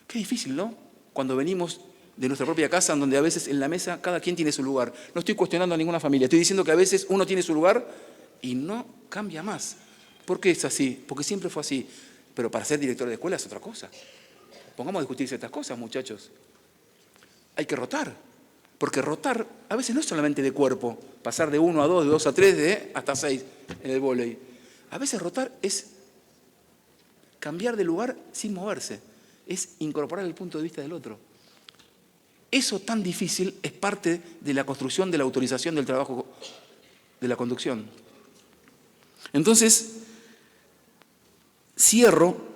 qué difícil, ¿no? Cuando venimos de nuestra propia casa, donde a veces en la mesa cada quien tiene su lugar. No estoy cuestionando a ninguna familia, estoy diciendo que a veces uno tiene su lugar y no cambia más. ¿Por qué es así? Porque siempre fue así. Pero para ser director de escuela es otra cosa. Pongamos a discutir ciertas cosas, muchachos. Hay que rotar. Porque rotar a veces no es solamente de cuerpo, pasar de 1 a 2, de 2 a 3, de hasta 6 en el vóley. A veces rotar es cambiar de lugar sin moverse, es incorporar el punto de vista del otro. Eso tan difícil es parte de la construcción de la autorización del trabajo de la conducción. Entonces, cierro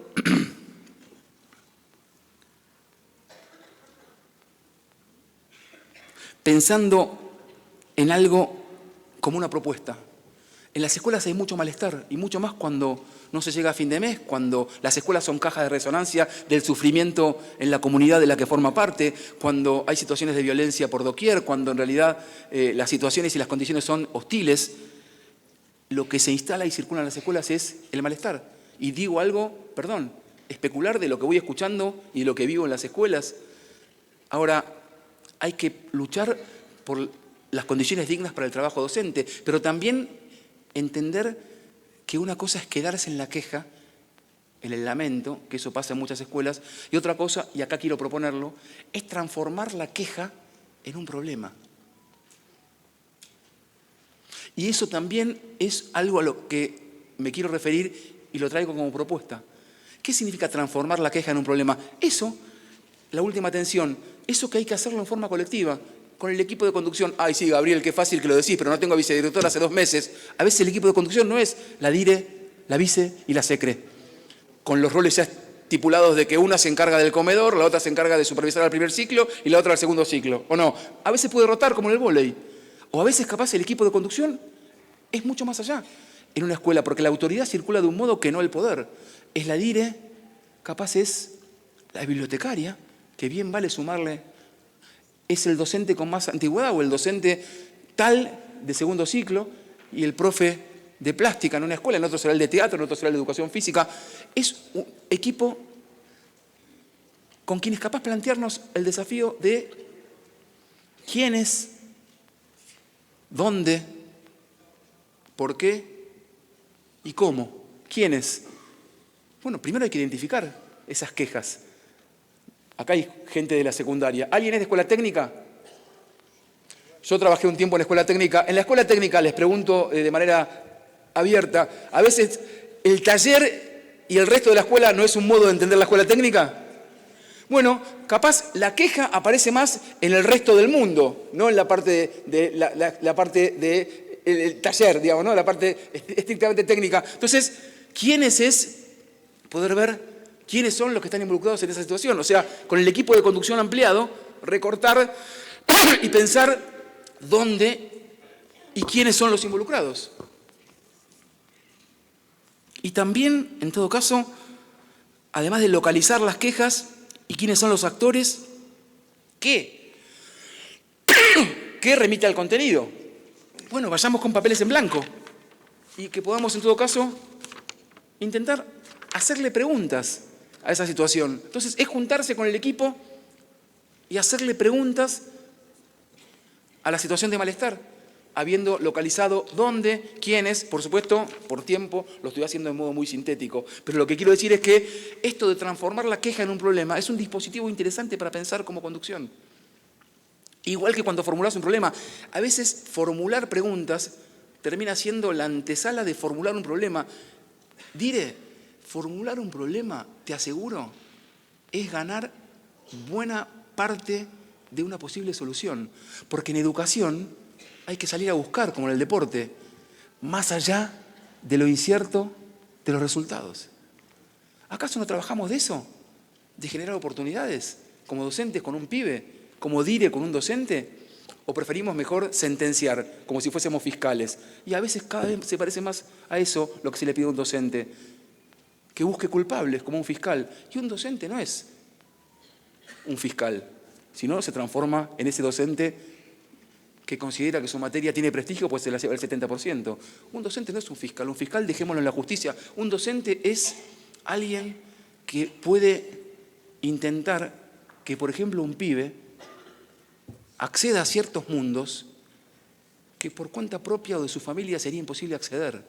pensando en algo como una propuesta. En las escuelas hay mucho malestar, y mucho más cuando no se llega a fin de mes, cuando las escuelas son cajas de resonancia del sufrimiento en la comunidad de la que forma parte, cuando hay situaciones de violencia por doquier, cuando en realidad las situaciones y las condiciones son hostiles. Lo que se instala y circula en las escuelas es el malestar. Y digo algo, perdón, especular de lo que voy escuchando y de lo que vivo en las escuelas. Ahora, hay que luchar por las condiciones dignas para el trabajo docente, pero también entender que una cosa es quedarse en la queja, en el lamento, que eso pasa en muchas escuelas, y otra cosa, y acá quiero proponerlo, es transformar la queja en un problema. Y eso también es algo a lo que me quiero referir y lo traigo como propuesta. ¿Qué significa transformar la queja en un problema? Eso, la última atención, eso que hay que hacerlo en forma colectiva, con el equipo de conducción. Ay, sí, Gabriel, qué fácil que lo decís, pero no tengo vicedirectora hace 2 meses. A veces el equipo de conducción no es la dire, la vice y la secre, con los roles ya estipulados de que una se encarga del comedor, la otra se encarga de supervisar al primer ciclo y la otra al segundo ciclo. ¿O no? A veces puede rotar como en el vóley. O a veces capaz el equipo de conducción es mucho más allá en una escuela, porque la autoridad circula de un modo que no el poder. Es la dire, capaz es la bibliotecaria, que bien vale sumarle, es el docente con más antigüedad o el docente tal de segundo ciclo y el profe de plástica en una escuela, en otro será el de teatro, en otro será el de educación física. Es un equipo con quienes capaz plantearnos el desafío de quiénes, dónde, por qué y cómo. ¿Quiénes? Bueno, primero hay que identificar esas quejas. Acá hay gente de la secundaria. ¿Alguien es de escuela técnica? Yo trabajé un tiempo en la escuela técnica. En la escuela técnica les pregunto de manera abierta, a veces el taller y el resto de la escuela no es un modo de entender la escuela técnica. Bueno, capaz la queja aparece más en el resto del mundo, no en la parte la parte del taller, digamos, ¿no? La parte estrictamente técnica. Entonces, ¿quiénes es poder ver quiénes son los que están involucrados en esa situación? O sea, con el equipo de conducción ampliado, recortar y pensar dónde y quiénes son los involucrados. Y también, en todo caso, además de localizar las quejas y quiénes son los actores, ¿qué remite al contenido? Bueno, vayamos con papeles en blanco y que podamos, en todo caso, intentar hacerle preguntas a esa situación. Entonces, es juntarse con el equipo y hacerle preguntas a la situación de malestar, habiendo localizado dónde, quiénes, por supuesto, por tiempo, lo estoy haciendo de modo muy sintético. Pero lo que quiero decir es que esto de transformar la queja en un problema es un dispositivo interesante para pensar como conducción. Igual que cuando formulás un problema, a veces formular preguntas termina siendo la antesala de formular un problema. Diré, formular un problema, te aseguro, es ganar buena parte de una posible solución. Porque en educación hay que salir a buscar, como en el deporte, más allá de lo incierto de los resultados. ¿Acaso no trabajamos de eso? ¿De generar oportunidades? Como docentes con un pibe, como dire con un docente. ¿O preferimos mejor sentenciar, como si fuésemos fiscales? Y a veces cada vez se parece más a eso lo que se le pide a un docente, que busque culpables como un fiscal. Y un docente no es un fiscal, sino se transforma en ese docente que considera que su materia tiene prestigio, pues se la lleva el 70%. Un docente no es un fiscal dejémoslo en la justicia. Un docente es alguien que puede intentar que, por ejemplo, un pibe acceda a ciertos mundos que por cuenta propia o de su familia sería imposible acceder.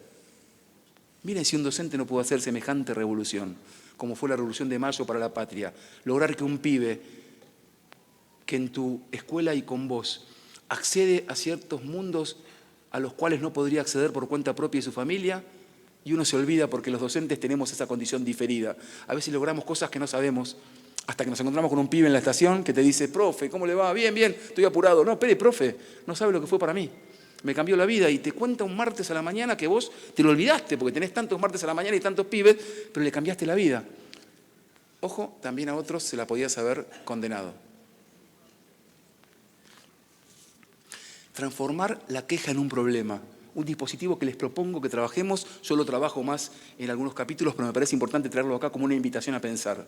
Miren si un docente no pudo hacer semejante revolución, como fue la Revolución de Mayo para la patria. Lograr que un pibe que en tu escuela y con vos accede a ciertos mundos a los cuales no podría acceder por cuenta propia y su familia, y uno se olvida porque los docentes tenemos esa condición diferida. A veces logramos cosas que no sabemos, hasta que nos encontramos con un pibe en la estación que te dice, profe, ¿cómo le va? Bien, bien, estoy apurado. No, espere, profe, no sabe lo que fue para mí. Me cambió la vida y te cuenta un martes a la mañana que vos te lo olvidaste porque tenés tantos martes a la mañana y tantos pibes, pero le cambiaste la vida. Ojo, también a otros se la podías haber condenado. Transformar la queja en un problema. Un dispositivo que les propongo que trabajemos, yo lo trabajo más en algunos capítulos, pero me parece importante traerlo acá como una invitación a pensar.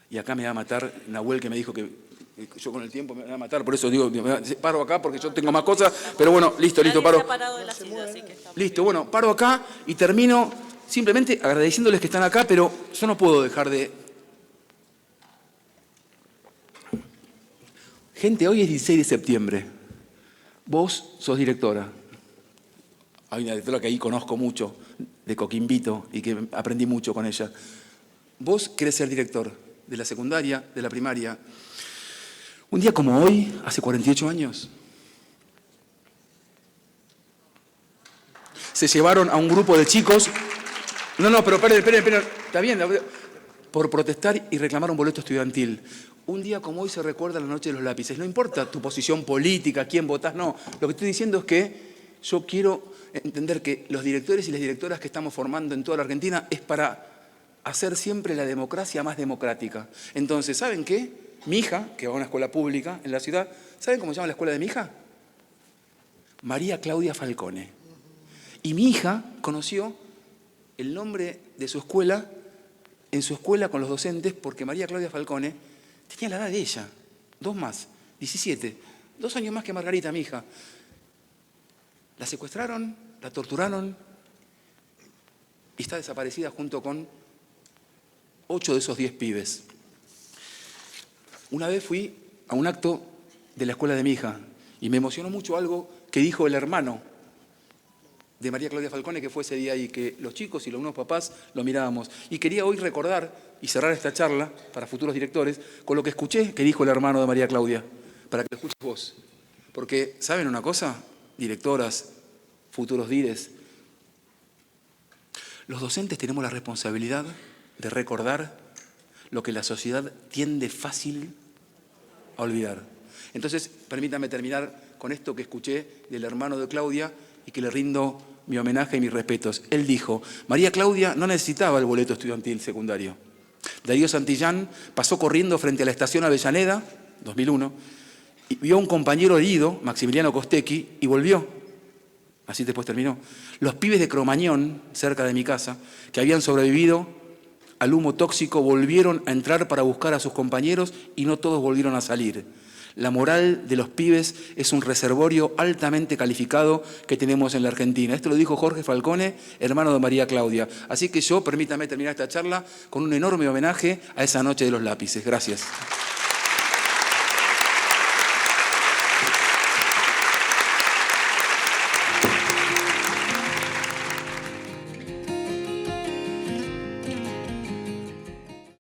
Y acá me va a matar Nahuel, que me dijo que yo con el tiempo me va a matar, por eso digo, paro acá porque yo tengo más cosas, pero bueno, listo, paro. Se ha parado de la silla, así que está Listo, bueno, paro acá y termino simplemente agradeciéndoles que están acá, pero yo no puedo dejar de... Gente, hoy es 16 de septiembre. Vos sos directora. Hay una directora que ahí conozco mucho, de Coquimbito, y que aprendí mucho con ella. Vos querés ser director de la secundaria, de la primaria. Un día como hoy, hace 48 años, se llevaron a un grupo de chicos... No, pero esperen, está bien, por protestar y reclamar un boleto estudiantil. Un día como hoy se recuerda la noche de los lápices. No importa tu posición política, quién votás, no. Lo que estoy diciendo es que yo quiero entender que los directores y las directoras que estamos formando en toda la Argentina es para hacer siempre la democracia más democrática. Entonces, ¿saben qué? Mi hija, que va a una escuela pública en la ciudad, ¿saben cómo se llama la escuela de mi hija? María Claudia Falcone. Y mi hija conoció el nombre de su escuela en su escuela con los docentes porque María Claudia Falcone tenía la edad de ella, 2 más, 17, 2 años más que Margarita, mi hija. La secuestraron, la torturaron y está desaparecida junto con 8 de esos 10 pibes. Una vez fui a un acto de la escuela de mi hija y me emocionó mucho algo que dijo el hermano de María Claudia Falcone, que fue ese día y que los chicos y los unos papás lo mirábamos. Y quería hoy recordar y cerrar esta charla para futuros directores con lo que escuché que dijo el hermano de María Claudia, para que lo escuches vos. Porque, ¿saben una cosa? Directoras, futuros dires, los docentes tenemos la responsabilidad de recordar lo que la sociedad tiende fácil a olvidar. Entonces, permítanme terminar con esto que escuché del hermano de Claudia y que le rindo mi homenaje y mis respetos. Él dijo, María Claudia no necesitaba el boleto estudiantil secundario. Darío Santillán pasó corriendo frente a la estación Avellaneda, 2001, y vio a un compañero herido, Maximiliano Costecchi, y volvió. Así después terminó. Los pibes de Cromañón, cerca de mi casa, que habían sobrevivido al humo tóxico, volvieron a entrar para buscar a sus compañeros y no todos volvieron a salir. La moral de los pibes es un reservorio altamente calificado que tenemos en la Argentina. Esto lo dijo Jorge Falcone, hermano de María Claudia. Así que yo, permítame terminar esta charla con un enorme homenaje a esa noche de los lápices. Gracias.